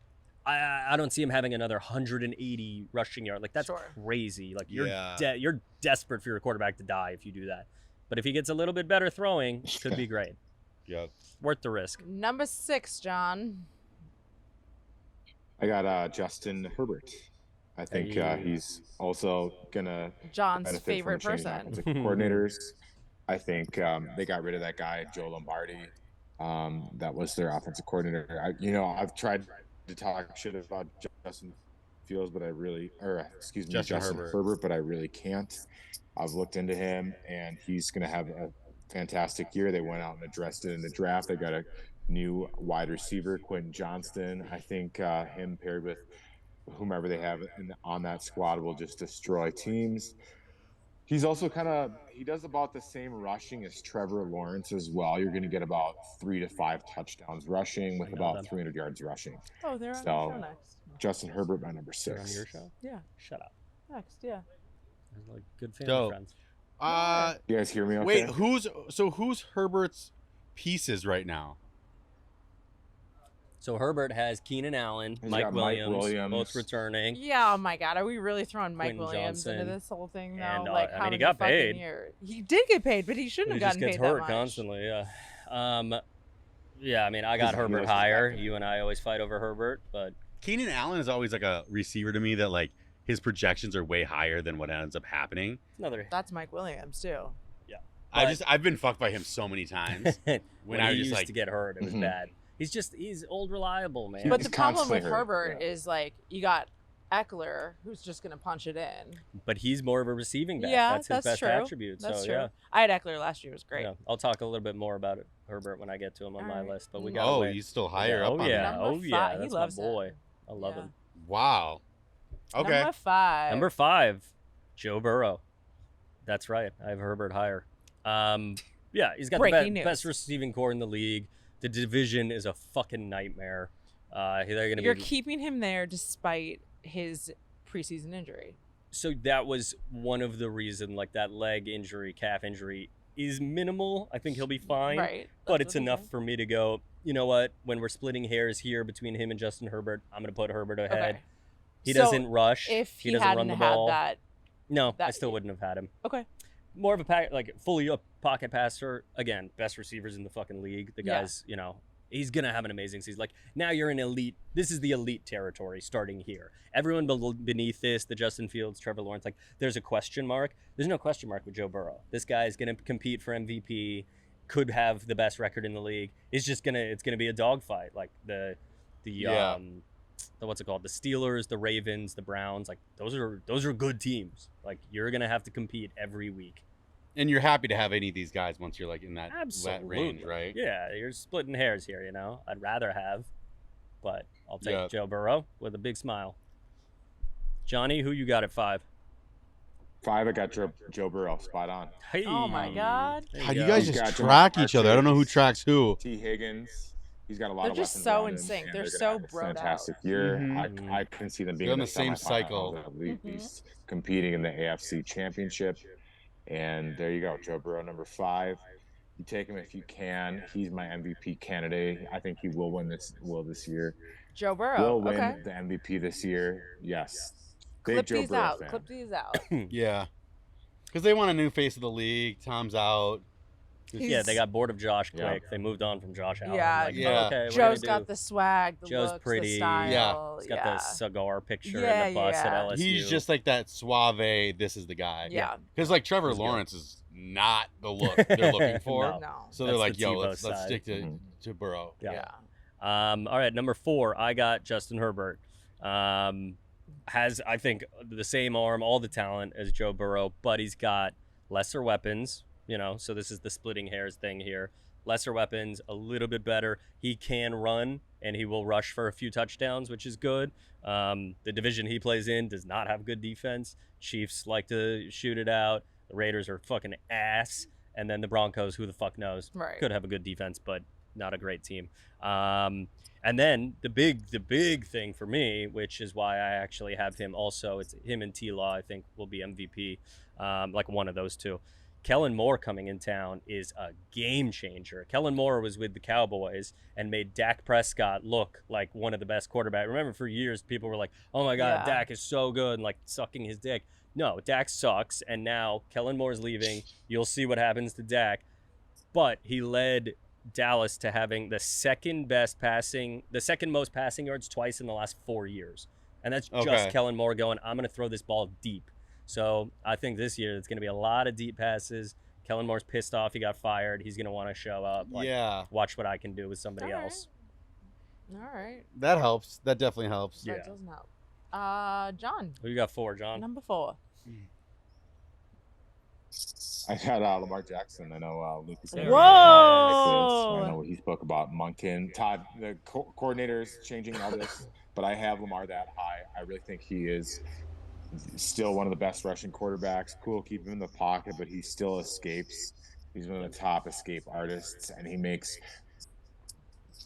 I don't see him having another 180 rushing yard. Like, that's Sure. crazy. Like, you're Yeah. you're desperate for your quarterback to die if you do that. But if he gets a little bit better throwing, it could be great. Yep. Worth the risk. Number 6, John. I got Justin Herbert. I think Hey. he's also gonna John's benefit favorite from changing person. offensive coordinators. I think they got rid of that guy Joe Lombardi. That was their offensive coordinator. I've tried to talk shit about Justin Fields, but Justin Herbert, but I really can't. I've looked into him, and he's going to have a fantastic year. They went out and addressed it in the draft. They got a new wide receiver, Quentin Johnston. I think him paired with whomever they have on that squad will just destroy teams. He's also he does about the same rushing as Trevor Lawrence as well. You're going to get about 3 to 5 touchdowns rushing with about 300 yards rushing. Oh, they're on So- your show next. Justin Herbert, my number They're on 6. your show? Yeah, Shut up. next, yeah. They're like good family Dope. friends. You guys hear me okay? Wait, who's Herbert's pieces right now? So Herbert has Keenan Allen, He's Mike got Mike Williams, Williams. both returning. Yeah, oh my God, are we really throwing Mike Quentin Williams into Johnson. this whole thing now? And, Like, I how mean, he many got fucking paid. years? He did get paid, but he shouldn't He have just gotten gets paid that hurt much. constantly, yeah. Yeah, I mean, I got He Herbert was higher. expected. You and I always fight over Herbert, but Keenan Allen is always like a receiver to me that like his projections are way higher than what ends up happening. another. That's Mike Williams too. I've been fucked by him so many times. when I he was just used like, to get hurt, it was Mhm. bad. He's old reliable, man. But He's the problem constantly with hurt, Herbert yeah. is like you got Eckler, who's just gonna punch it in. But he's more of a receiving back. Yeah, that's his that's best true. attribute. That's so true. yeah. I had Eckler last year; it was great. Yeah, I'll talk a little bit more about Herbert when I get to him on All my right. list. But we got oh, he's still higher up Oh on yeah, that. Number oh yeah, 5. He that's loves my him. boy. I love Yeah. him. Wow. Okay. Number 5. Number 5, Joe Burrow. That's right. I have Herbert higher. Yeah, he's got Breaking the news. best receiving core in the league. The division is a fucking nightmare. They're gonna You're be keeping him there despite his preseason injury. so that was one of the reason, like that leg injury, calf injury is minimal. I think he'll be fine. Right. But That's it's what enough I'm saying. for me to go, you know what? When we're splitting hairs here between him and Justin Herbert, I'm going to put Herbert ahead. Okay. He So, doesn't rush. If he doesn't hadn't run the had ball. that, No, I that- still wouldn't have had him. okay. More of a fully up pocket passer. Again, best receivers in the fucking league. The Yeah. guy's, he's going to have an amazing season. Like, now you're in elite. This is the elite territory starting here. Everyone beneath this, the Justin Fields, Trevor Lawrence, like, there's a question mark. There's no question mark with Joe Burrow. This guy is going to compete for MVP, could have the best record in the league. It's going to be a dogfight. Like, the what's it called? The Steelers, the Ravens, the Browns, like, those are good teams. Like, you're going to have to compete every week. And you're happy to have any of these guys once you're like in that Absolutely. range, right? Yeah, you're splitting hairs here, I'd rather have, but I'll take Yeah. Joe Burrow with a big smile. Johnny, who you got at 5? 5, I got Joe Burrow, spot on. Hey. Oh my God. There How do you go. guys He's just got track Jamar each other? I don't know who Chase. tracks who. T. Higgins, he's got a lot They're of just weapons so around in him, sync. and They're gonna so have a broed out. fantastic year. Mhm. I can see them being They're in in the same semifinals, cycle. at least competing in the AFC Championship. And there you go, Joe Burrow, number 5. You take him if you can. He's my MVP candidate. I think he will win this year. Joe Burrow. Will win Okay. the MVP this year. Yes. Big Clip Joe these Burrow out. fan. Clip these out. Yeah. Because they want a new face of the league. Tom's out. Yeah, they got bored of Josh Yeah. quick. They moved on from Josh Allen. Yeah. Like, Yeah. oh, okay, we're Joe's gonna got the swag, the Joe's looks, pretty. the style. He's got the cigar picture Yeah, in the bus yeah. at LSU. He's just like that suave. This is the guy. Yeah. Because like Trevor He's good. Lawrence is not the look they're looking for. No. No. So they're That's like, the yo, Tebow let's side. stick Mhm. to Burrow. Yeah. Yeah. All right, number 4, I got Justin Herbert. Has, I think, the same arm, all the talent as Joe Burrow, but he's got lesser weapons, so this is the splitting hairs thing here. Lesser weapons, a little bit better. He can run, and he will rush for a few touchdowns, which is good. The division he plays in does not have good defense. Chiefs like to shoot it out. The Raiders are fucking ass. And then the Broncos, who the fuck knows? Right. Could have a good defense, but not a great team. And then the big thing for me, which is why I actually have him also, it's him and T-Law, I think, will be MVP, like one of those two. Kellen Moore coming in town is a game changer. Kellen Moore was with the Cowboys and made Dak Prescott look like one of the best quarterbacks. Remember, for years, people were like, oh my God, Yeah. Dak is so good, and like sucking his dick. No, Dak sucks, and now Kellen Moore's leaving. You'll see what happens to Dak. But he led Dallas to having the second most passing yards twice in the last 4 years. And that's just Okay. Kellen Moore going, I'm going to throw this ball deep. So I think this year it's going to be a lot of deep passes. Kellen Moore's pissed off. He got fired. He's going to want to show up. Yeah, Watch what I can do with somebody All right. else. All right. that helps. That definitely helps. Yeah. That doesn't help. John, Who you got 4, John? number 4. I got Lamar Jackson. I know Lucas. There Aaron- we go. Whoa! I know what he spoke about Monken. Todd, the coordinators changing all this, but I have Lamar that high. I really think he is still one of the best rushing quarterbacks. Cool, keep him in the pocket, but he still escapes. He's one of the top escape artists, and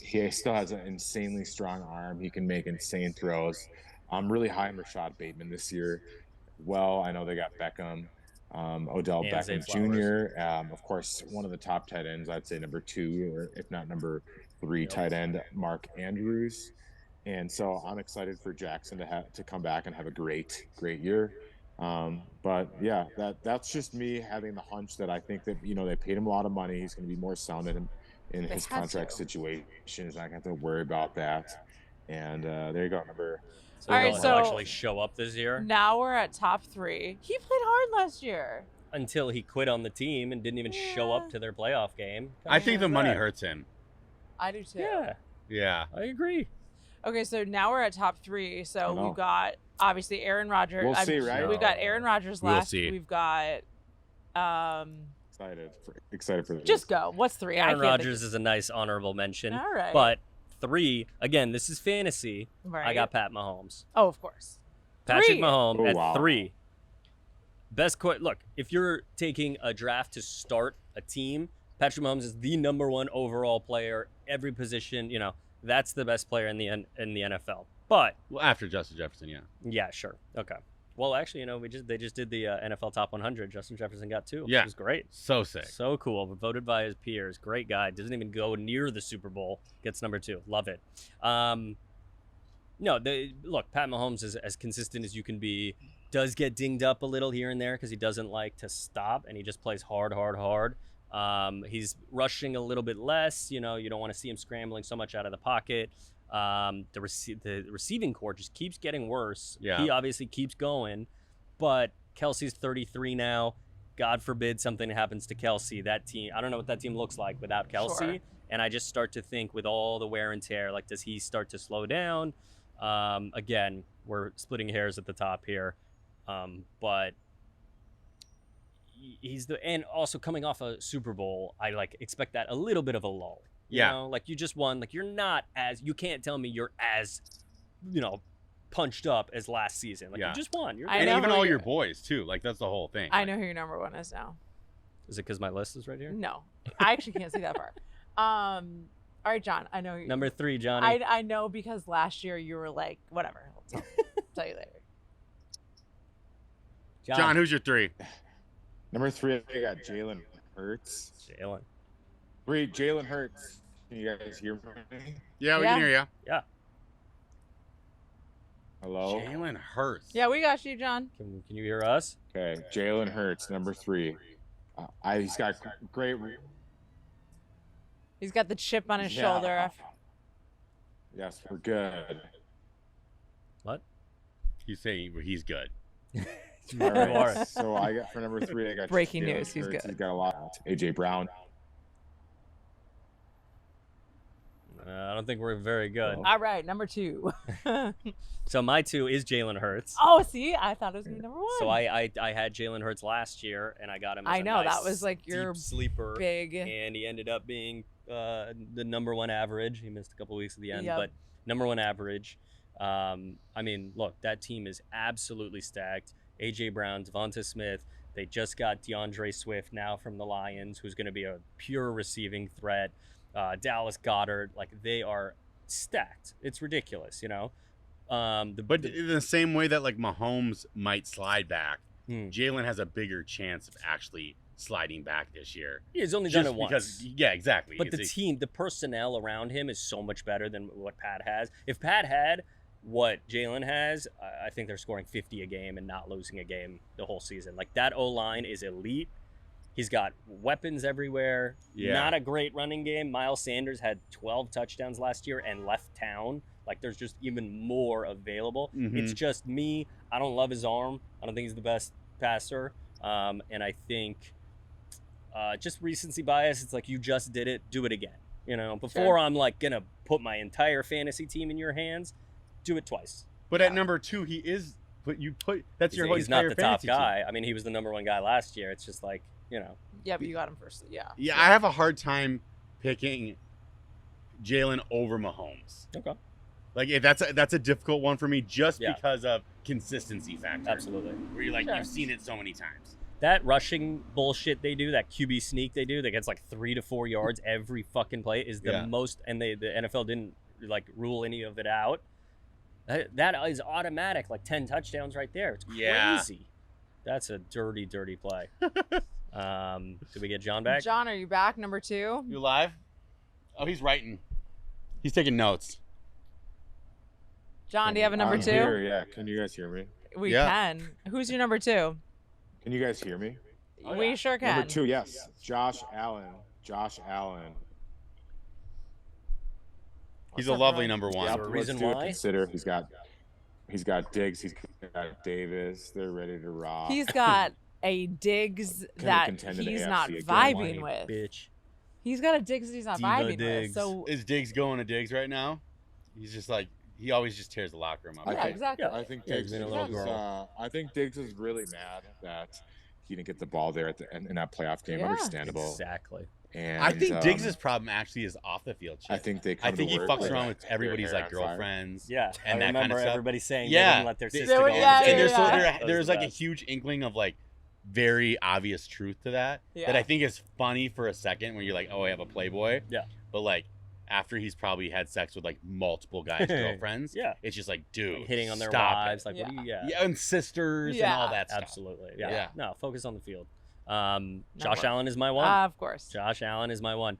he still has an insanely strong arm. He can make insane throws. I'm really high on Rashad Bateman this year. Well, I know they got Beckham, Odell And Beckham Zay Flowers. Jr. Of course, one of the top tight ends. I'd say number 2, or if not number 3, tight end Mark Andrews. And so I'm excited for Jackson to come back and have a great year. But yeah, that's just me having the hunch that I think that they paid him a lot of money. He's going to be more sound in They his had contract to. situation. He's not going to have to worry about that. And there you go, number. So All right, he'll so- actually show up this year Now we're at top 3. He played hard last year. until he quit on the team and didn't even show up Yeah. to their playoff game. I think the money That. hurts him. I do too. Yeah, Yeah. I agree. Okay, so now we're at top 3. So I know. we've got obviously Aaron Rodgers. We'll see, right? We've got Aaron Rodgers We'll last. see. We've got Excited for this. just go. What's 3? Aaron I can't Rodgers is a nice honorable mention. All right. But 3, again, this is fantasy. Right. I got Pat Mahomes. Oh, of course. Patrick 3. Mahomes Oh, at wow. 3. Look, if you're taking a draft to start a team, Patrick Mahomes is the number 1 overall player, every position. That's the best player in the NFL. But Well, after Justin Jefferson, yeah. yeah, sure, okay. Well, actually, they just did the NFL Top 100. Justin Jefferson got 2. Yeah. It was great. So sick. So cool. Voted by his peers. Great guy. Doesn't even go near the Super Bowl. Gets number 2. Love it. Look, Pat Mahomes is as consistent as you can be. Does get dinged up a little here and there because he doesn't like to stop, and he just plays hard. He's rushing a little bit less. You don't want to see him scrambling so much out of the pocket. The receiving core just keeps getting worse. Yeah. He obviously keeps going, but Kelsey's 33 now. God forbid something happens to Kelsey. That team, I don't know what that team looks like without Kelsey. Sure. And I just start to think, with all the wear and tear, like, does he start to slow down? Again, we're splitting hairs at the top here. But and also coming off a Super Bowl, I expect that a little bit of a lull. Yeah. You just won. You can't tell me you're as, punched up as last season. Yeah. You just won. I And know even who all you're- your boys, too. Like, that's the whole thing. I know who your number 1 is now. Is it because my list is right here? No, I actually can't see that far. All right, John. I know. Number 3, Johnny. I know because last year you were like, whatever. I'll tell you later. John, who's your 3? Number 3, I got Jalen Hurts. Jalen. 3, Jalen Hurts. Can you guys hear me? Yeah, we Yeah. can hear you. Yeah. Hello? Jalen Hurts. Yeah, we got you, John. Can you hear us? Okay, Jalen Hurts, number 3. He's got great He's got the chip on his Yeah. shoulder. Yes, we're good. What? You say he's good. All You are. right. So I got for number 3. I got Breaking Jalen news, he's Hurts. good. He's got a lot. AJ Brown. I don't think we're very good. All right, number 2. So my 2 is Jalen Hurts. Oh, see, I thought it was gonna be number 1. So I had Jalen Hurts last year, and I got him. As I a know, that nice, was, like, deep your sleeper, big. and he ended up being the number 1 average. He missed a couple weeks at the end, Yep. but number 1 average. I mean, look, that team is absolutely stacked. AJ Brown, Devonta Smith. They just got DeAndre Swift now from the Lions, who's going to be a pure receiving threat. Dallas Goedert, like they are stacked. It's ridiculous, you know. But in the same way that like Mahomes might slide back, Hmm. Jalen has a bigger chance of actually sliding back this year. He's only done Just it once. because, yeah, exactly. But the It's a- team, the personnel around him is so much better than what Pat has. If Pat had what Jalen has, I think they're scoring 50 a game and not losing a game the whole season. Like that O-line is elite. He's got weapons everywhere. Yeah. Not a great running game. Miles Sanders had 12 touchdowns last year and left town. Like there's just even more available. Mhm. It's just me. I don't love his arm. I don't think he's the best passer. And I think just recency bias. It's like you just did it, do it again. You know, before I'm like gonna put my entire fantasy team in your hands, do it twice. But at number 2, he is. But you put that's your whole He's not entire the top fantasy team. guy. I mean, he was the number 1 guy last year. It's just like, you know, Yeah, but you got him first. Yeah. Yeah, I have a hard time picking Jalen over Mahomes. okay, Like if that's a difficult one for me just Yeah. because of consistency factor. absolutely. Where you're like Sure. you've seen it so many times. That rushing bullshit they do, that QB sneak they do, that gets like 3 to 4 yards every fucking play, is the Yeah. most. And the NFL didn't like rule any of it out. That is automatic, like 10 touchdowns right there. It's crazy. Yeah. That's a dirty, dirty play. Did we get John back? John, are you back? Number 2. You live? Oh, he's writing. He's taking notes. John, do you have a number I'm 2? Here, yeah. Can you guys hear me? We Yeah. can. Who's your number 2? Can you guys hear me? Oh, We yeah. sure can. Number 2, yes. Josh Allen. Josh Allen. He's What's a up, lovely Ryan? number 1. Yeah. Let's reason do it. why? Consider he's got Diggs. He's got Davis. They're ready to rock. He's got a Diggs Can that contend in the he's AFC not again. vibing White with. bitch. He's got a Diggs that he's not Diva vibing with. Diggs. So Is Diggs going to Diggs right now? He's just like he always just tears the locker room up. I yeah, think- exactly. I think Yeah, he's Diggs been a is, little girl. I think Diggs is really mad that he didn't get the ball there in that playoff game. Yeah. Understandable. Exactly. And I think Diggs' um, problem actually is off the field shit. I think they. I come think to he work fucks with around with their everybody's hair like on fire. girlfriends. Yeah. And I that kind remember of stuff. everybody saying Yeah. they didn't let their They- sister They were- go on yeah, the And date. there's, so yeah. there, That was there's the like a best. huge inkling of like very obvious truth to that Yeah. that I think is funny for a second when you're like, oh, I have a Playboy. Yeah. But like after he's probably had sex with like multiple guys' girlfriends, Yeah. it's just like, dude, Like, hitting on their stop it. wives. Like, what do you, yeah. Yeah, and sisters and Yeah. all that stuff. Absolutely. Yeah. Yeah. No, focus on the field. Number Josh one. Allen is my one. Of course. Josh Allen is my one.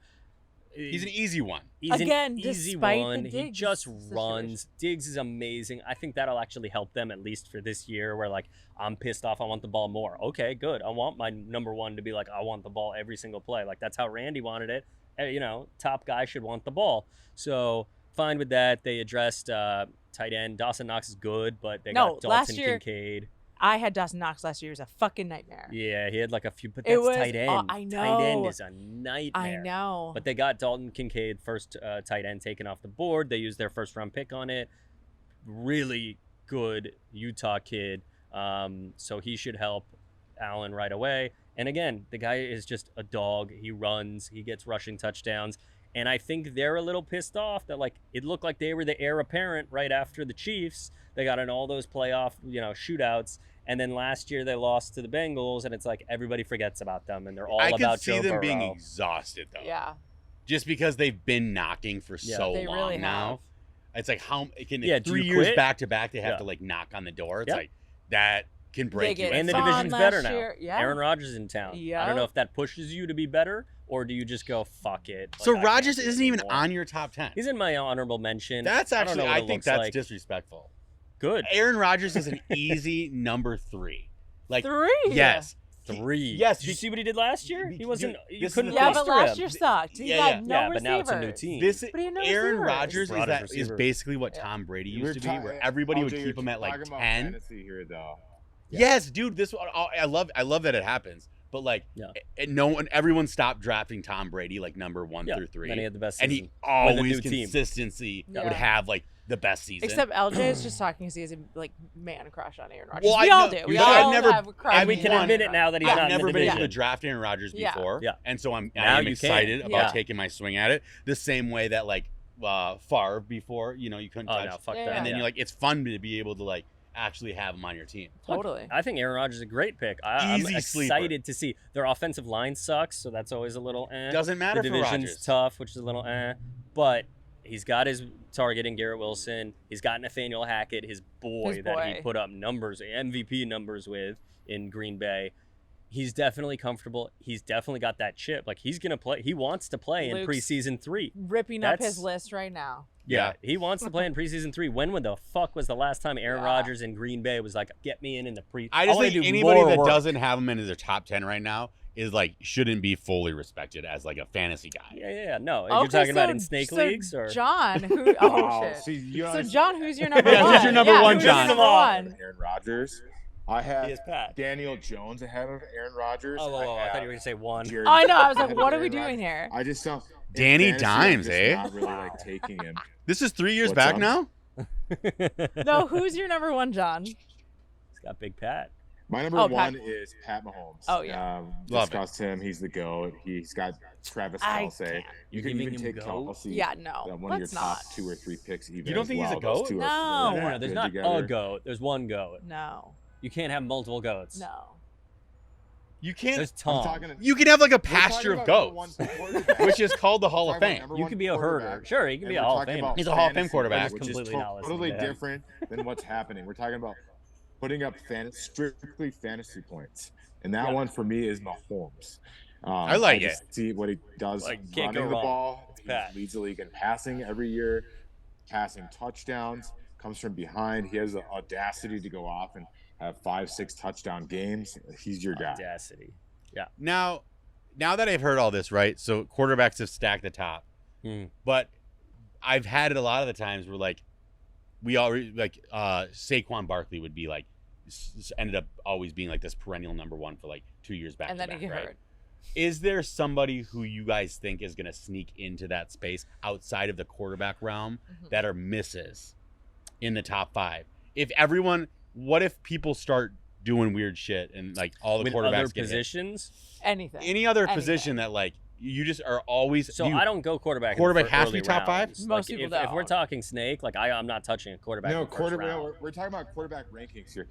He's an easy one. He's Again, an easy despite the one. He Diggs just situation. runs. Diggs is amazing. I think that'll actually help them at least for this year where like I'm pissed off. I want the ball more. Okay, good. I want my number 1 to be like, I want the ball every single play. Like that's how Randy wanted it. You know, top guy should want the ball. So fine with that. They addressed tight end. Dawson Knox is good, but they No, got last Dalton year- Kincaid. I had Dawson Knox last year. It was a fucking nightmare. Yeah, he had like a few, but It that's was- tight end. I Tight end know. is a nightmare. I know. But they got Dalton Kincaid, first tight end taken off the board. They used their first round pick on it. Really good Utah kid. So he should help Allen right away. And again, the guy is just a dog. He runs, he gets rushing touchdowns. And I think they're a little pissed off that like it looked like they were the heir apparent right after the Chiefs. They got in all those playoff, shootouts. And then last year they lost to the Bengals, and it's like everybody forgets about them, and they're all I about could see Joe them Burrow. being exhausted though. yeah. Just because they've been knocking for Yeah. so They long really now. have. It's like how can Yeah, do 3 you years quit? back to back they have Yeah. to like knock on the door. It's Yeah. like that can break They you. get And the Vaughn division's last better now. year, yeah. Aaron Rodgers is in town. I Yeah. don't know if that pushes you to be better, or do you just go fuck it? Like, So I can't Rodgers do it isn't even anymore. on your top 10. He's in my honorable mention. That's I don't know actually what I it think looks that's like. disrespectful. Good. Aaron Rodgers is an easy number 3. Like 3. yes, 3. Yes, Did you see what he did last year? He wasn't. You this is couldn't the Yeah, thing. but roster last him. year sucked. He Yeah, had no Yeah, but now it's a new receivers. team. This But he had no Aaron receivers. Rodgers Brought his is receiver. basically what Yeah. Tom Brady We're used to be, where everybody would LJ, keep him at like talking about 10. fantasy here, though. Yes, dude. This one, I love that it happens. But like, Yeah. everyone stopped drafting Tom Brady like number 1 Yeah, through 3, then he had the best and season. he always new team. consistency Yeah. would have like the best season. Except LJ is just talking because he has a like man crush on Aaron Rodgers. Well, we I all know- do. We but I've all never- have a crush. And we I've can won. admit it now that he's I've not never in the been division. able to draft Aaron Rodgers Yeah. before, Yeah. and so I Now am you can. excited about Yeah. taking my swing at it. The same way that like Favre before, you couldn't Oh touch, no, fuck Yeah. that. and then yeah. you're like, it's fun to be able to like actually have him on your team. Totally. I think Aaron Rodgers is a great pick. I'm Easy sleeper. excited to see. Their offensive line sucks, so that's always a little eh. Doesn't matter The for division's Rodgers. tough, which is a little eh. But he's got his target in Garrett Wilson. He's got Nathaniel Hackett, his boy that he boy. put up numbers, MVP numbers with in Green Bay. He's definitely comfortable. He's definitely got that chip. Like he's gonna play. He wants to play in Luke's preseason 3. Ripping up That's- his list right now. Yeah, he wants to play in preseason 3. When the fuck was the last time Aaron Yeah. Rodgers in Green Bay was like, get me in the pre? I just wanna think do anybody more that work. doesn't have him in their top 10 right now is like shouldn't be fully respected as like a fantasy guy. Yeah. No, Okay, you're talking about so- in snake so leagues or John, who? Oh Wow, shit. see, you So know, John, who's your number Yeah, one? who's your number one, who's your John? number one? Aaron Rodgers. I have he is Pat. Daniel Jones ahead of Aaron Rodgers. Oh, I have thought you were gonna say one. Jared I know. I was ahead like, of what are we Aaron doing Rodgers. here? I just don't. in Danny fantasy, I'm Dimes, just eh? Not really like taking him. This is 3 years What's back up? now. No, who's your number one, John? He's got Big Pat. My number Oh, Pat- one is Pat Mahomes. Oh, yeah. Love it. Discussed him. He's the GOAT. He's got Travis I Kelce. can't. You could Giving even him take GOAT? Kelsey. Yeah, no. One of your Let's top not. 2 or 3 picks. Even You don't as think he's a well. Those GOAT? two are No. really No, there's good not together. a goat. There's one goat. No. You can't have multiple goats. No. You can't. There's I'm Tom. talking. You can have like a we're talking pasture of about number one goats, quarterback. which is called the Hall We're of talking about Fame. number You one could be a herder. quarterback, Sure, you can be and a we're Hall of talking Famer. about He's a Hall of Fame fantasy, quarterback. which Completely is not listening totally to him. different than what's happening. We're talking about putting up strictly fantasy points, and that Yeah. one for me is Mahomes. I like just See what he does Like, can't running go the wrong. ball. He Pat. leads the league in passing every year, passing touchdowns. Comes from behind. He has the audacity to go off and have 5-6 touchdown games. He's your guy. Audacity. Now that I've heard all this, right? So quarterbacks have stacked the top, but I've had it a lot of the times where like we already like Saquon Barkley would be like ended up always being like this perennial number 1 for like 2 years back. And to then he back, get right? hurt. Is there somebody who you guys think is going to sneak into that space outside of the quarterback realm Mhm. that are misses in the top 5? If everyone, what if people start doing weird shit and like all the With quarterbacks other get hit? positions. Anything. Any other Anything. position that like you just are always So you, I don't go quarterback. Quarterback in the has to early be top 5? rounds. Most Like, people if we're don't. talking snake, like I'm not touching a quarterback. No, in the first quarterback. round. We're talking about quarterback rankings here.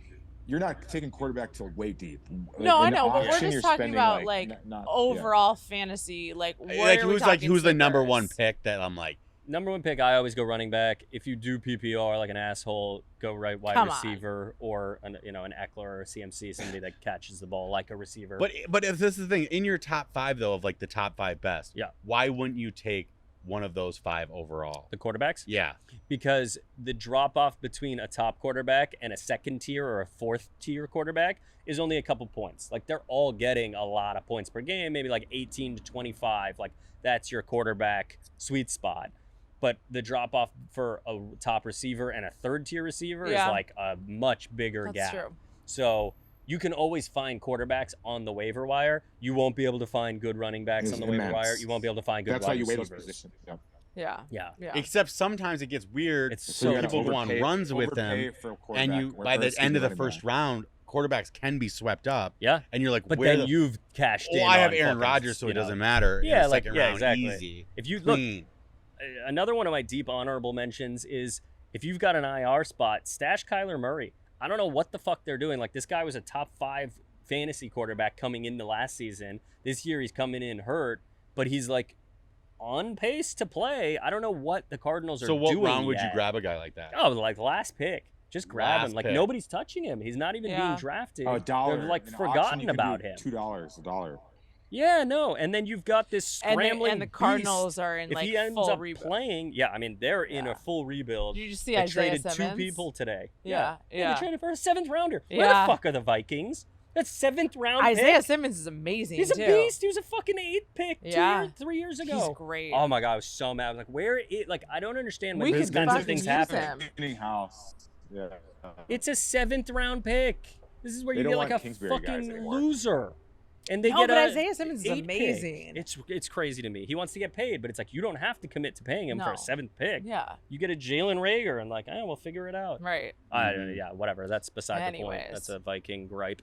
You're not taking quarterback till way deep. No, I in know, but we're auction, just you're talking spending, about like not- overall fantasy. Like, where like are we who's talking the number 1 sleepers? pick that I'm like Number 1 pick, I always go running back. If you do PPR like an asshole, go right wide Come on. receiver or an Eckler or a CMC, somebody that catches the ball like a receiver. but if this is the thing in your top 5 though of like the top 5 best, Yeah. why wouldn't you take one of those 5 overall? the quarterbacks, Yeah. because the drop off between a top quarterback and a second tier or a fourth tier quarterback is only a couple points. Like they're all getting a lot of points per game, maybe like 18 to 25. Like that's your quarterback sweet spot. But the drop off for a top receiver and a third tier receiver Yeah. is like a much bigger That's gap. true. So you can always find quarterbacks on the waiver wire. You won't be able to find good running backs It's on the waiver immense. wire. You won't be able to find good That's wide why you weigh those receivers. positions. Yep. Yeah. Yeah. Yeah. Except sometimes it gets weird. It's So you so gotta people go on overpay- runs with them, overpay for a and quarterback you by the versus end of the running first back. round, quarterbacks can be swept up, Yeah. and you're like, But where then you've cashed in. well, I have on Aaron fucking, Rodgers, so it you know. doesn't matter. in Yeah, the like- second yeah, round, exactly. easy, If you look, clean. another one of my deep honorable mentions is if you've got an IR spot, stash Kyler Murray. I don't know what the fuck they're doing. Like this guy was a top 5 fantasy quarterback coming into last season. This year he's coming in hurt, but he's like on pace to play. I don't know what the Cardinals are So what doing round would you yet. grab a guy like that? Oh, like last pick. Just grab Last him. Like pick. nobody's touching him. He's not even being Yeah. drafted. Oh, $1. They're like In forgotten auction, you could do about him. $2, $1. Yeah, no. And then you've got this And scrambling the beast. Cardinals are in If like he ends full up rebuild. playing, yeah, I mean they're in Yeah. a full rebuild. Did you just see They Isaiah traded Simmons? 2 people today. Yeah. They traded for a 7th rounder. Where Yeah. the fuck are the Vikings? That's 7th round Isaiah pick. Simmons is amazing. He's a too. beast. He was a fucking 8th pick Yeah. 3 years ago. He's great. Oh my god, I was so mad. I was like, I don't understand when We these could kinds of fucking things use happen. him. Cleaning house. Yeah. It's a 7th round pick. This is where They you don't get like want a Kingsbury guys fucking anymore. loser. And they No, get but a Isaiah Simmons is 8 pick. amazing. It's crazy to me. He wants to get paid, but it's like you don't have to commit to paying him for No. a 7th pick. Yeah. You get a Jalen Rager and like, we'll figure it out. Right. Yeah, whatever. That's beside the point. Anyways. That's a Viking gripe.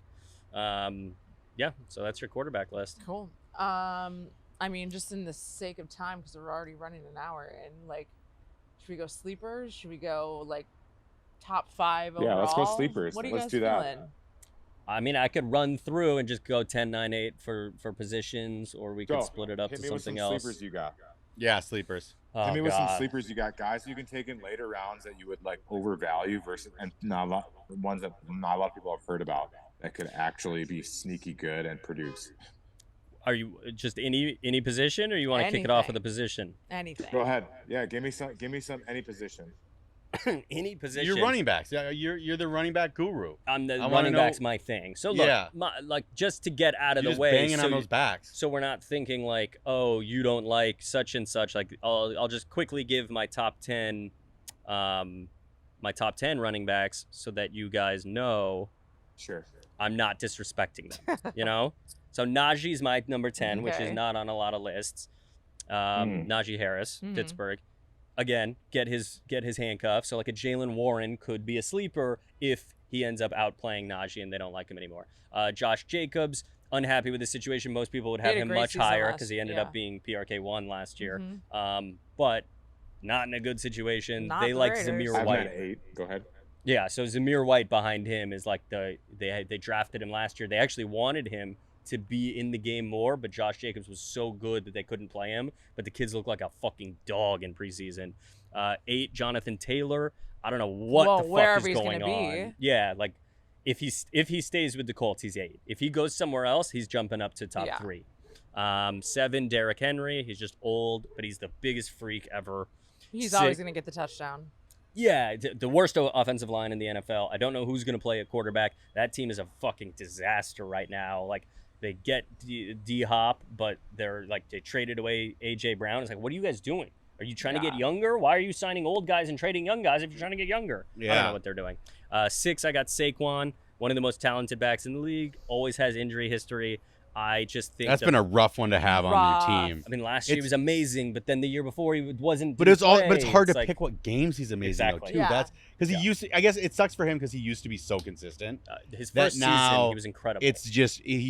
Yeah, so that's your quarterback list. Cool. I mean, just in the sake of time, because we're already running an hour, and like, should we go sleepers? Should we go like top 5 overall? Yeah, let's go sleepers. What are you Let's guys do that. feeling? I mean, I could run through and just go 10, 9, 8 for positions, or we could Go. split it up Hit to me with something some else. sleepers you got. Yeah, sleepers. Oh, Hit me with some God. sleepers you got, guys you can take in later rounds that you would like overvalue versus and not a lot, ones that not a lot of people have heard about that could actually be sneaky good and produce. Are you just any position, or you want to kick it off with a Anything. position? Anything. Go ahead. Yeah, give me some any position. Any position. You're running backs. Yeah, you're the running back guru. I'm the I wanna running know- back's my thing. So look, Yeah. like just to get out of You're the just way, banging so on those backs. So we're not thinking like, oh, you don't like such and such. Like, I'll just quickly give my top 10, my top 10 running backs, so that you guys know Sure. I'm not disrespecting them. You know. So Najee's my number 10, which is Okay. not on a lot of lists. Mm. Najee Harris, Mhm. Pittsburgh. Again, get his handcuffs. So like a Jalen Warren could be a sleeper if he ends up outplaying Najee and they don't like him anymore. Josh Jacobs, unhappy with the situation. Most people would He have had a him great much season higher last- because he ended yeah. up being PRK1 last year. Mhm. But not in a good situation. Not They the like Raiders. Zamir I've White. at 8. Go ahead. Yeah, so Zamir White behind him is like they drafted him last year. They actually wanted him to be in the game more, but Josh Jacobs was so good that they couldn't play him. But the kids look like a fucking dog in preseason. 8, Jonathan Taylor. I don't know what Well, the fuck wherever is he's going gonna on. be. Yeah, like if he stays with the Colts, he's 8. If he goes somewhere else, he's jumping up to top Yeah. 3. 7, Derrick Henry. He's just old, but he's the biggest freak ever. He's 6, always going to get the touchdown. yeah, the worst offensive line in the NFL. I don't know who's going to play at quarterback. That team is a fucking disaster right now. Like, they get D-Hop, but they traded away A.J. Brown. It's like, what are you guys doing? Are you trying to get Yeah. younger? Why are you signing old guys and trading young guys if you're trying to get younger? I don't Yeah. know what they're doing. 6, I got Saquon, one of the most talented backs in the league. Always has injury history. I just think That's been a rough one to have on Rough. your team. I mean, last year he It's- was amazing, but then the year before he wasn't. But didn't it's all. But play. it's hard to like, pick what games he's amazing Exactly. though too. Yeah. That's because Yeah. he used to. I guess it sucks for him because he used to be so consistent. His that first season, now he was incredible. He's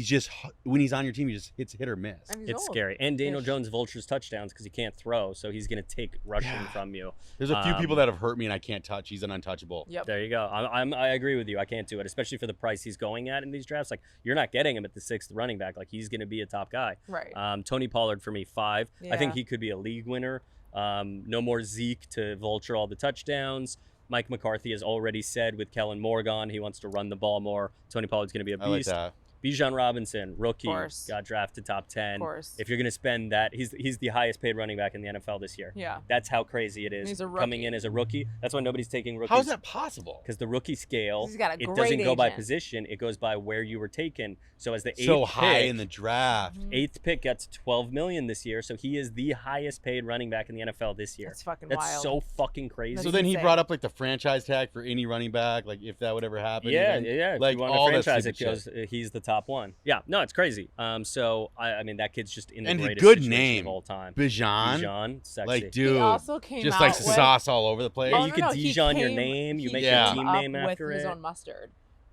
just when he's on your team, it's hit or miss. And he's It's old. scary. And Daniel Ish. Jones vultures touchdowns because he can't throw, so he's going to take rushing Yeah. from you. There's a few people Um, that have hurt me and I can't touch. He's an untouchable. Yep. There you go. I agree with you. I can't do it, especially for the price he's going at in these drafts. Like, you're not getting him at the 6th running back. Like, he's going to be a top guy. Right. Tony Pollard for me, 5. I think Yeah. he could be a league winner. No more Zeke to vulture all the touchdowns. Mike McCarthy has already said with Kellen Moore gone, he wants to run the ball more. Tony Pollard's going to be a I like beast. that. Bijan Robinson, rookie, Course. got drafted top 10. Of course. If you're going to spend that, he's the highest paid running back in the NFL this year. Yeah. That's how crazy it is. He's a Coming rookie. in as a rookie. That's why nobody's taking rookies. How is that possible? Because the rookie scale, He's got a it great doesn't go by agent. position. It goes by where you were taken. So as the 8th So high pick, in the draft. Mhm. 8th pick gets $12 million this year. So he is the highest paid running back in the NFL this year. That's fucking That's wild. so fucking crazy. That's So then he insane. brought up like the franchise tag for any running back, like if that would ever happen. Yeah, even. yeah. If Like you want all to that franchise it, stupid goes, he's the top one. Yeah, no, it's crazy. So I mean, that kid's just in the And greatest good situation name. of all time. Bijan, Bijan, sexy. like He dude, also came just out like with, sauce all over the place. Yeah, Oh, you no, could no, he Dijon your came- name. You he make Yeah. your came team up name with after his it. own mustard.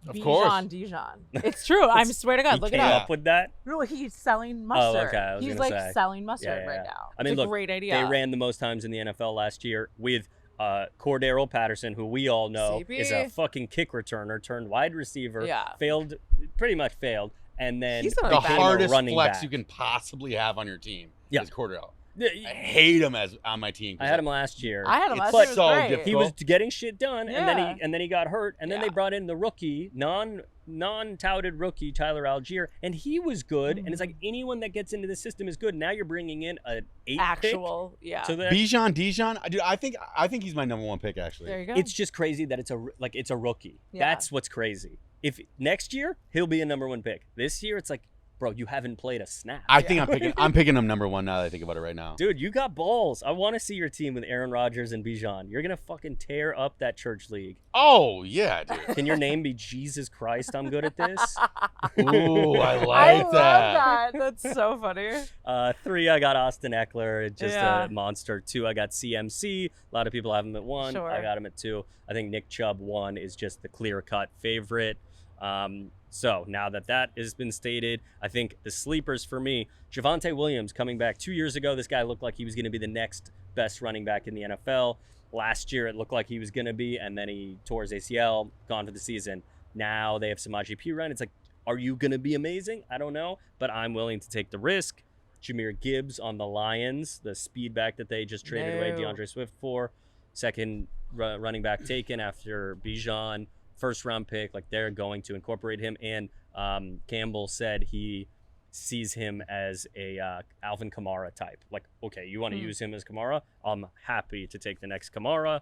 Of course. Dijon. It's true. I swear to God, He look it came up. up with that. No, he's selling mustard. okay, I was He's gonna like say. selling mustard Yeah, right yeah. now. I mean, it's a look, great idea. They ran the most times in the NFL last year with Cordero Patterson, who we all know CP. is a fucking kick returner turned wide receiver. Yeah. Pretty much failed. And then He's not The a bad hardest running flex back. you can possibly have on your team Yeah. is Cordell. Yeah, I hate him as on my team. I had him last year. I had him It's last year. It was so great. difficult. He was getting shit done, Yeah. and then he got hurt, and then they Yeah. brought in the rookie, non-touted rookie Tyler Algier, and he was good. And it's like anyone that gets into the system is good. Now you're bringing in an 8 Actual, yeah. pick, so that Bijan, dude, I think he's my number one pick actually. there you go. it's just crazy that it's a rookie. Yeah. That's what's crazy. if next year he'll be a number 1 pick. This year it's like, bro, you haven't played a snap. I think I'm picking him number 1 now that I think about it right now. Dude, you got balls. I want to see your team with Aaron Rodgers and Bijan. You're gonna fucking tear up that church league. Oh yeah, dude. Can your name be Jesus Christ? I'm good at this. Ooh, I I like love that. that. That's so funny. 3, I got Austin Eckler, just Yeah. a monster. 2, I got CMC. A lot of people have him at 1. Sure. I got him at 2. I think Nick Chubb 1 is just the clear-cut favorite. So now that has been stated, I think the sleepers for me, Javonte Williams coming back 2 years ago. This guy looked like he was going to be the next best running back in the NFL. Last year, it looked like he was going to be, and then he tore his ACL, gone for the season. Now they have Samaje Perine. It's like, are you going to be amazing? I don't know, but I'm willing to take the risk. Jahmyr Gibbs on the Lions, the speed back that they just traded away No. DeAndre Swift for. Second running back taken after Bijan. First round pick, like they're going to incorporate him. And Campbell said he sees him as a Alvin Kamara type. Like, okay, you want to use him as Kamara? I'm happy to take the next Kamara.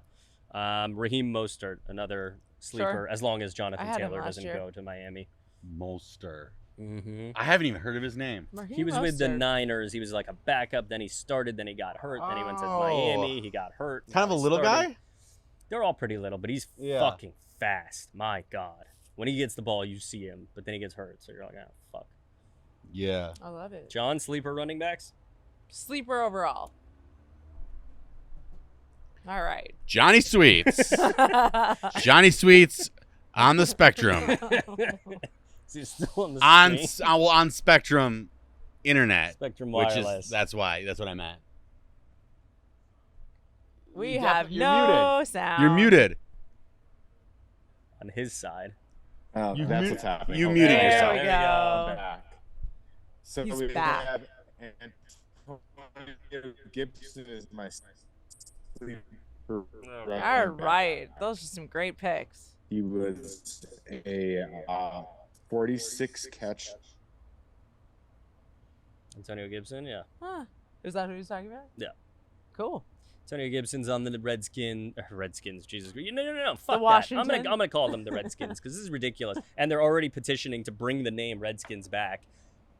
Raheem Mostert, another sleeper, Sure. as long as Jonathan I had him Taylor last doesn't year. go to Miami. Mostert. Mm-hmm. I haven't even heard of his name. He was with the Mostert. Niners. He was like a backup. Then he started. Then he got hurt. Then he went to Oh. Miami. He got hurt. Kind of a now he little started. guy. They're all pretty little, but he's Yeah. fucking fast. My God. When he gets the ball, you see him, but then he gets hurt. So you're like, oh, fuck. Yeah. I love it. John, sleeper running backs? Sleeper overall. All right. Johnny Sweets. Johnny Sweets on the Spectrum. Is he still on the on screen? on Spectrum Internet, Spectrum which Wireless? is that's what I meant. We You have you're no muted. sound. You're muted. On his side. That's what's happening. you Okay. muted There yourself. we There go. we Back. So He's we back. have Antonio Gibson is my sleeper. All right. Those are some great picks. He was a 46 catch. Antonio Gibson, yeah. Huh. Is that who he's talking about? Yeah. Cool. Antonio Gibson's on the Redskins. Jesus, no, fuck that. Washington? I'm gonna call them the Redskins because this is ridiculous, and they're already petitioning to bring the name Redskins back.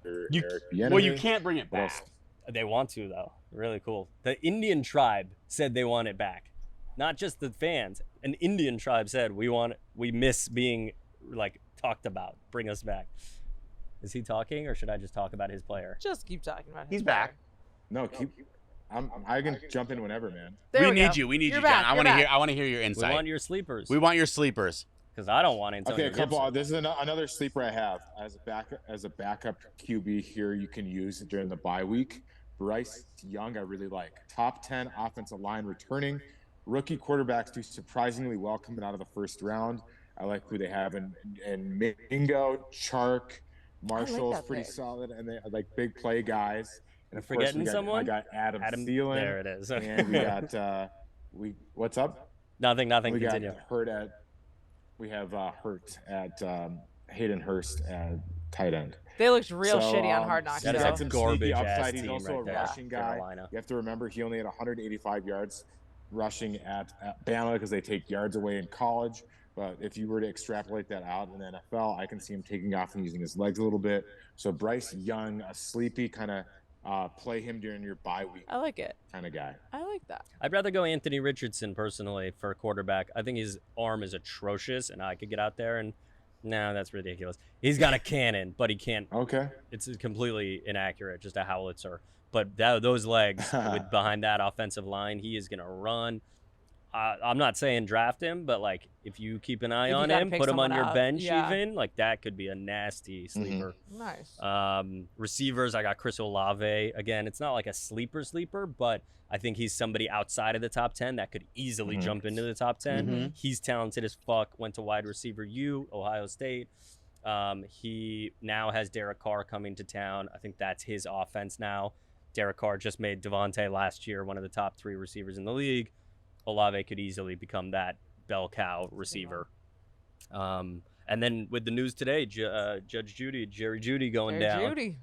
Well, you can't bring it What else? back. They want to though. Really cool. The Indian tribe said they want it back, not just the fans. An Indian tribe said we miss being like talked about. Bring us back. Is he talking, or should I just talk about his player? Just keep talking about him. He's back. No, I can jump in whenever, man. There we we need go. you. We need You're you, back, John. I you're want to back. hear. I want to hear your We insight. want your sleepers. We want your sleepers. Because I don't want Antonio Okay, a couple. Gibson. This is another sleeper I have as a backup QB here. You can use during the bye week. Bryce Young, I really like. Top 10 offensive line returning. Rookie quarterbacks do surprisingly well coming out of the first round. I like who they have in Mingo, Chark, Marshall's that pretty pick. solid, and they like big play guys. And of course, Forgetting we got, someone? I got Adam Thielen, There it is. and we got what's up? Nothing. We Continue. got Hurt at. We have Hurt at Hayden Hurst at tight end. They looked real So, shitty on Hard Knocks. That is He's a got some garbage sneaky ass upside. He's team also right a there, rushing guy. Carolina. You have to remember he only had 185 yards rushing at Bama because they take yards away in college. But if you were to extrapolate that out in the NFL, I can see him taking off and using his legs a little bit. So Bryce Young, a sleepy kind of play him during your bye week I like it. kind of guy. I like that. I'd rather go Anthony Richardson personally for a quarterback. I think his arm is atrocious, and I could get out there and no, that's ridiculous. He's got a cannon, but he can't. Okay. It's completely inaccurate, just a howitzer. But those legs behind that offensive line, he is gonna run. I'm not saying draft him, but like if you keep an eye If you on gotta him, pick put him on someone your up, bench, yeah. even like that could be a nasty sleeper. Nice. Receivers, I got Chris Olave. Again, it's not like a sleeper, but I think he's somebody outside of the top 10 that could easily jump into the top 10. He's talented as fuck. Went to wide receiver U, Ohio State. He now has Derek Carr coming to town. I think that's his offense now. Derek Carr just made Devontae last year one of the top 3 receivers in the league. Olave could easily become that bell cow receiver. And then with the news today, Jerry Jeudy going down. Judy.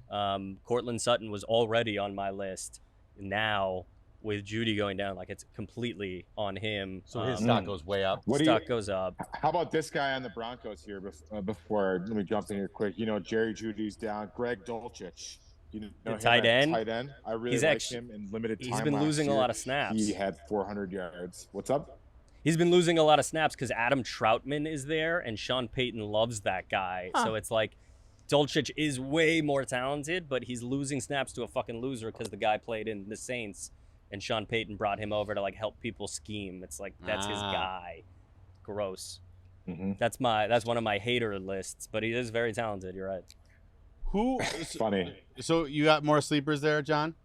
Cortland Sutton was already on my list. Now with Judy going down, like it's completely on him. So his stock goes way up. Stock goes up. How about this guy on the Broncos here? Before let me jump in here quick. Jerry Judy's down. Greg Dulcich. The tight end. Tight end. I really like him in limited time. He's been losing a lot of snaps. He had 400 yards. What's up? He's been losing a lot of snaps because Adam Troutman is there, and Sean Payton loves that guy. So it's like Dulcich is way more talented, but he's losing snaps to a fucking loser because the guy played in the Saints. And Sean Payton brought him over to like help people scheme. It's like that's his guy. Gross. Mm-hmm. That's one of my hater lists, but he is very talented. You're right. Funny. So you got more sleepers there, John?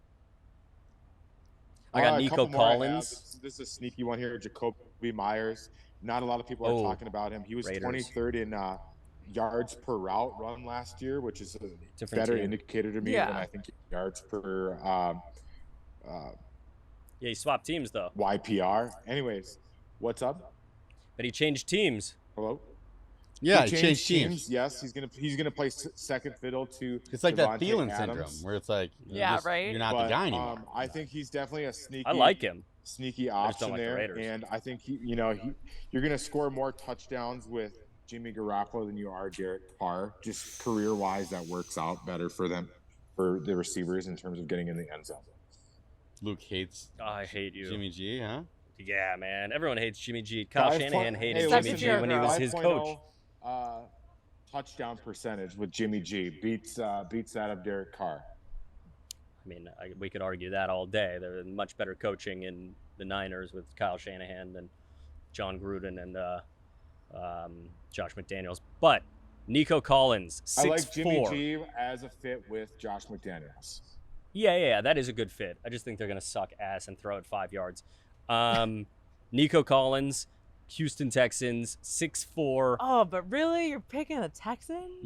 I got Nico Collins. This is a sneaky one here. Jacoby Myers. Not a lot of people are talking about him. He was Raiders. 23rd in yards per route run last year, which is a Different better team. indicator to me than I think yards per Yeah, he swapped teams though. YPR. Anyways, what's up? But he changed teams. Hello. Yeah, He he changed teams. Yes, he's gonna play second fiddle to. It's like that Devontae Thielen Adams. syndrome, where it's like, right? You're not But, the guy anymore. I think he's definitely a sneaky. I like him. Sneaky just option don't like the there, Raiders. and I think you're gonna score more touchdowns with Jimmy Garoppolo than you are Derek Carr. Just career-wise, that works out better for them, for the receivers in terms of getting in the end zone. Luke hates Oh, I hate you. Jimmy G, huh? Yeah, man. Everyone hates Jimmy G. Kyle Shanahan hated hey, Jimmy listen G here, when he was his coach. Touchdown percentage with Jimmy G beats that of Derek Carr. I mean, we could argue that all day. There's much better coaching in the Niners with Kyle Shanahan than John Gruden and Josh McDaniels. But Nico Collins, 6'4". I like Jimmy G as a fit with Josh McDaniels. Yeah, that is a good fit. I just think they're going to suck ass and throw it 5 yards. Nico Collins, Houston Texans, 6'4". Oh, but really? You're picking the Texans?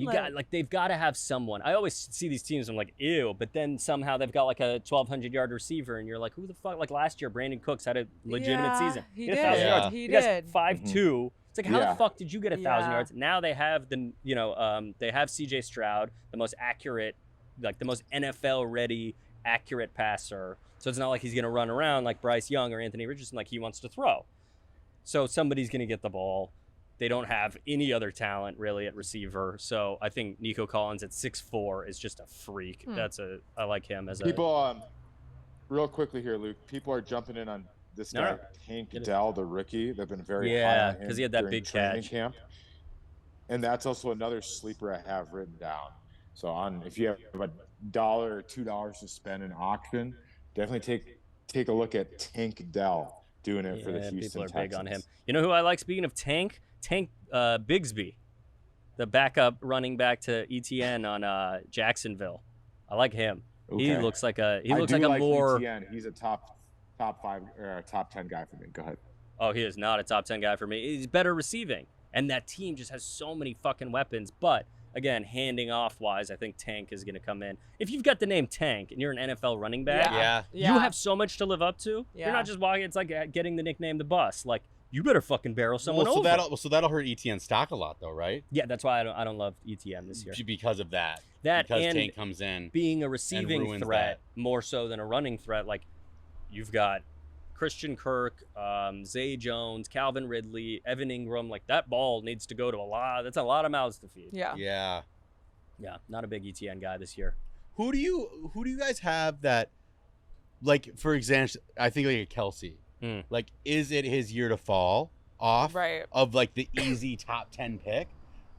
They've got to have someone. I always see these teams, I'm like, ew, but then somehow they've got like a 1,200-yard receiver, and you're like, who the fuck? Like last year, Brandon Cooks had a legitimate season. He had did. 1,000 yards. He You guys did. 5'2". It's like, how Yeah. the fuck did you get 1,000 Yeah. yards? Now they have they have C.J. Stroud, the most accurate, like the most NFL-ready, accurate passer. So it's not like he's going to run around like Bryce Young or Anthony Richardson, like he wants to throw. So somebody's going to get the ball. They don't have any other talent really at receiver. So I think Nico Collins at 6'4" is just a freak. I like him as People, real quickly here, Luke. People are jumping in on this guy, Tank Dell, the rookie. They've been very high on him 'cause he had that during big training catch. camp. And that's also another sleeper I have written down. So if you have $1 or $2 to spend in auction, definitely take a look at Tank Dell doing it for the Houston people are Texans. big on him. You know who I like? Speaking of Tank Bigsby, the backup running back to ETN on Jacksonville. I like him. Okay. He looks like a like more. ETN. He's a top 5 or top 10 guy for me. Go ahead. Oh, he is not a top 10 guy for me. He's better receiving, and that team just has so many fucking weapons. But again, handing off wise, I think Tank is going to come in. If you've got the name Tank and you're an NFL running back, Yeah. you have so much to live up to. Yeah. You're not just walking. It's like getting the nickname the Bus. Like you better fucking barrel someone so over. that'll hurt ETN stock a lot, though, right? Yeah, that's why I don't love ETN this year. Because of that. That because and Tank comes in. being a receiving ruins threat more so than a running threat. Like you've got Christian Kirk, Zay Jones, Calvin Ridley, Evan Ingram. Like that ball needs to go to a lot. That's a lot of mouths to feed. Yeah. Yeah, not a big ETN guy this year. Who do you guys have that, like, for example, I think like a Kelsey. Like, is it his year to fall off Right. of like the easy top 10 pick?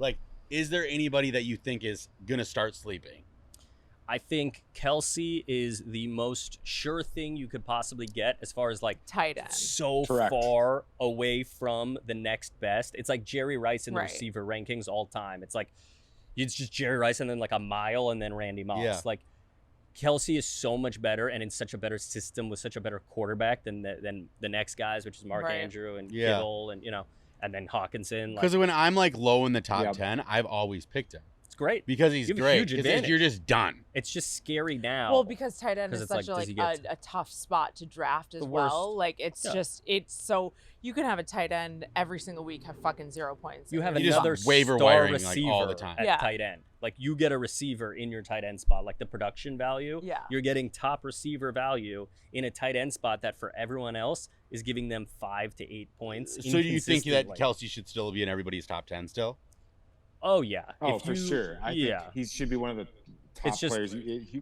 Like, is there anybody that you think is gonna start sleeping? I think Kelsey is the most sure thing you could possibly get as far as like Tight end. so Correct. far away from the next best. It's like Jerry Rice in the Right. receiver rankings all time. It's like it's just Jerry Rice and then like a mile and then Randy Moss. Yeah. Like Kelsey is so much better and in such a better system with such a better quarterback than the next guys, which is Mark Right. Andrew and Yeah. Kittle and and then Hawkinson. Like, Because when I'm like low in the top Yeah. 10, I've always picked him. it's great. because he's You have a great. huge 'Cause advantage. you're just done. It's just scary now. Well, because tight end 'Cause is it's like, such does he a get- a tough spot to draft as The well. worst. Like it's Yeah. just it's so you can have a tight end every single week have fucking 0 points. you have You just another waiver star wiring, like, receiver all the time. at Yeah. tight end. Like you get a receiver in your tight end spot, like the production value. Yeah. You're getting top receiver value in a tight end spot that for everyone else is giving them 5 to 8 points. So do you think that inconsistently. Kelsey should still be in everybody's top 10 still? Oh yeah. Oh, If for you- sure. I yeah. think he should be one of the top It's just- players.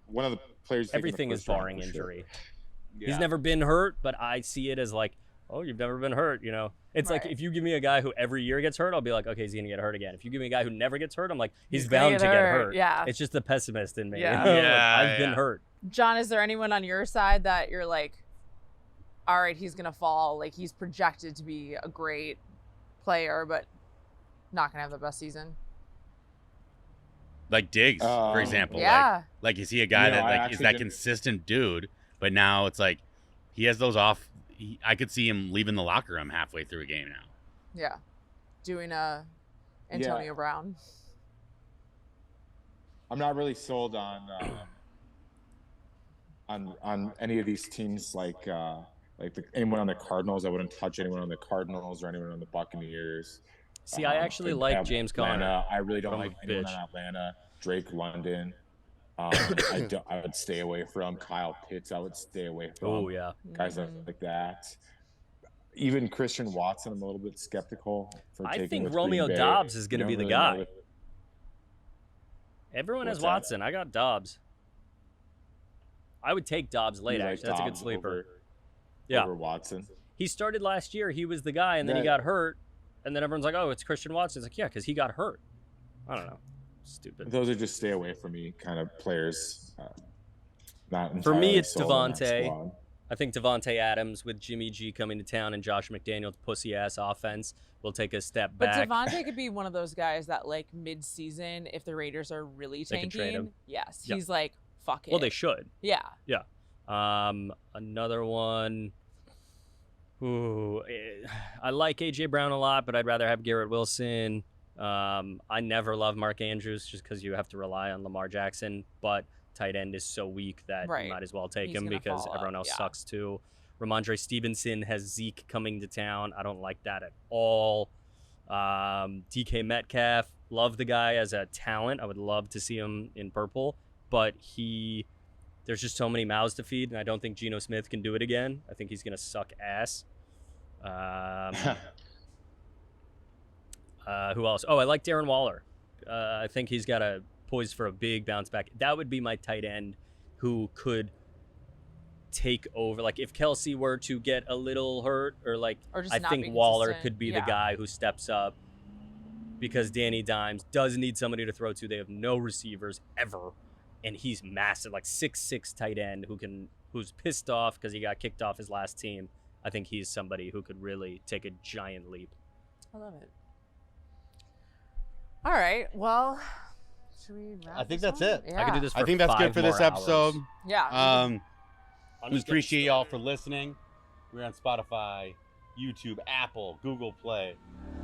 One of the players. taken in the Everything is first round barring for sure. injury. Yeah. He's never been hurt, but I see it as like, oh, you've never been hurt. You know, it's like Right. if you give me a guy who every year gets hurt, I'll be like, okay, he's gonna get hurt again. If you give me a guy who never gets hurt, I'm like, he's gonna bound to get hurt. Yeah. It's just the pessimist in me. Yeah. You know? Like, Yeah, I've been yeah. hurt. John, is there anyone on your side that you're like, all right, he's gonna fall. Like he's projected to be a great player, but not gonna have the best season. Like Diggs, for example. Yeah. Like is he a guy You know, that I like is actually that didn't- consistent dude? But now it's like he has those off. I could see him leaving the locker room halfway through a game now. Yeah. Doing a Antonio Brown. I'm not really sold on any of these teams anyone on the Cardinals. I wouldn't touch anyone on the Cardinals or anyone on the Buccaneers. See, I actually like James Conner. Atlanta. I really don't from like a anyone bitch. on Atlanta. Drake London. I would stay away from Kyle Pitts. I would stay away from Oh yeah. guys Mhm. like that. Even Christian Watson, I'm a little bit skeptical for I taking think with Romeo Green Bay. Dobbs is going to You be don't the really know guy. with- Everyone has What's that? Watson. I got Dobbs. I would take Dobbs late, you like actually. That's a good Dobbs sleeper. over Watson. He started last year. He was the guy, and then he Yeah. got hurt. And then everyone's like, oh, it's Christian Watson. It's like, yeah, because he got hurt. I don't know. Stupid. Those are just stay away from me kind of players. Not For me, entirely it's sold on that Devontae. squad. I think Devontae Adams with Jimmy G coming to town and Josh McDaniels' pussy-ass offense will take a step But back. Devontae could be one of those guys that like mid-season, if the Raiders are really They could trade tanking, him. yes, Yep. he's like, fuck it. Well, they should. Yeah. Another one. Ooh, I like AJ Brown a lot, but I'd rather have Garrett Wilson. I never love Mark Andrews just because you have to rely on Lamar Jackson, but tight end is so weak that Right. you might as well take He's him gonna because fall everyone out, else yeah. sucks too. Ramondre Stevenson has Zeke coming to town. I don't like that at all. DK Metcalf, love the guy as a talent. I would love to see him in purple, but there's just so many mouths to feed, and I don't think Geno Smith can do it again. I think he's going to suck ass. Who else? Oh, I like Darren Waller. I think he's got a poised for a big bounce back. That would be my tight end who could take over. Like if Kelsey were to get a little hurt, or just I not think be Waller consistent. could be Yeah. the guy who steps up, because Danny Dimes does need somebody to throw to. They have no receivers ever, and he's massive, like 6'6" tight end who's pissed off because he got kicked off his last team. I think he's somebody who could really take a giant leap. I love it. All right. Well, should we wrap I think this that's one? it. Yeah. I could do this. I for think that's 5 good for this more episode. hours. Yeah. I'm We just getting appreciate y'all started. for listening. We're on Spotify, YouTube, Apple, Google Play,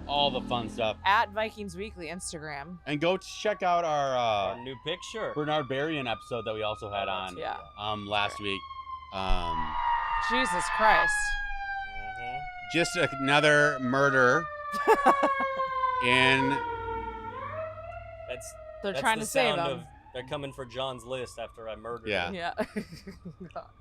all the fun stuff. At Vikings Weekly Instagram. And go check out our Our new picture. Bernard Berrien episode that we also had on Yeah. last week. Jesus Christ. Just another murder in They're That's trying the to save sound him. they're coming for John's list after I murdered Yeah. him. Yeah.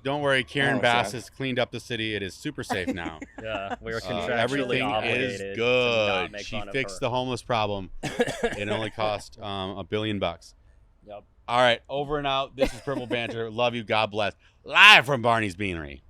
Don't worry, Karen Oh, Bass sad. has cleaned up the city. It is super safe now. Yeah, we were Uh, contractually everything obligated is to not good. make She fun of fixed her. the homeless problem. It only cost $1 billion. Yep. All right, over and out. This is Purple Banter. Love you. God bless. Live from Barney's Beanery.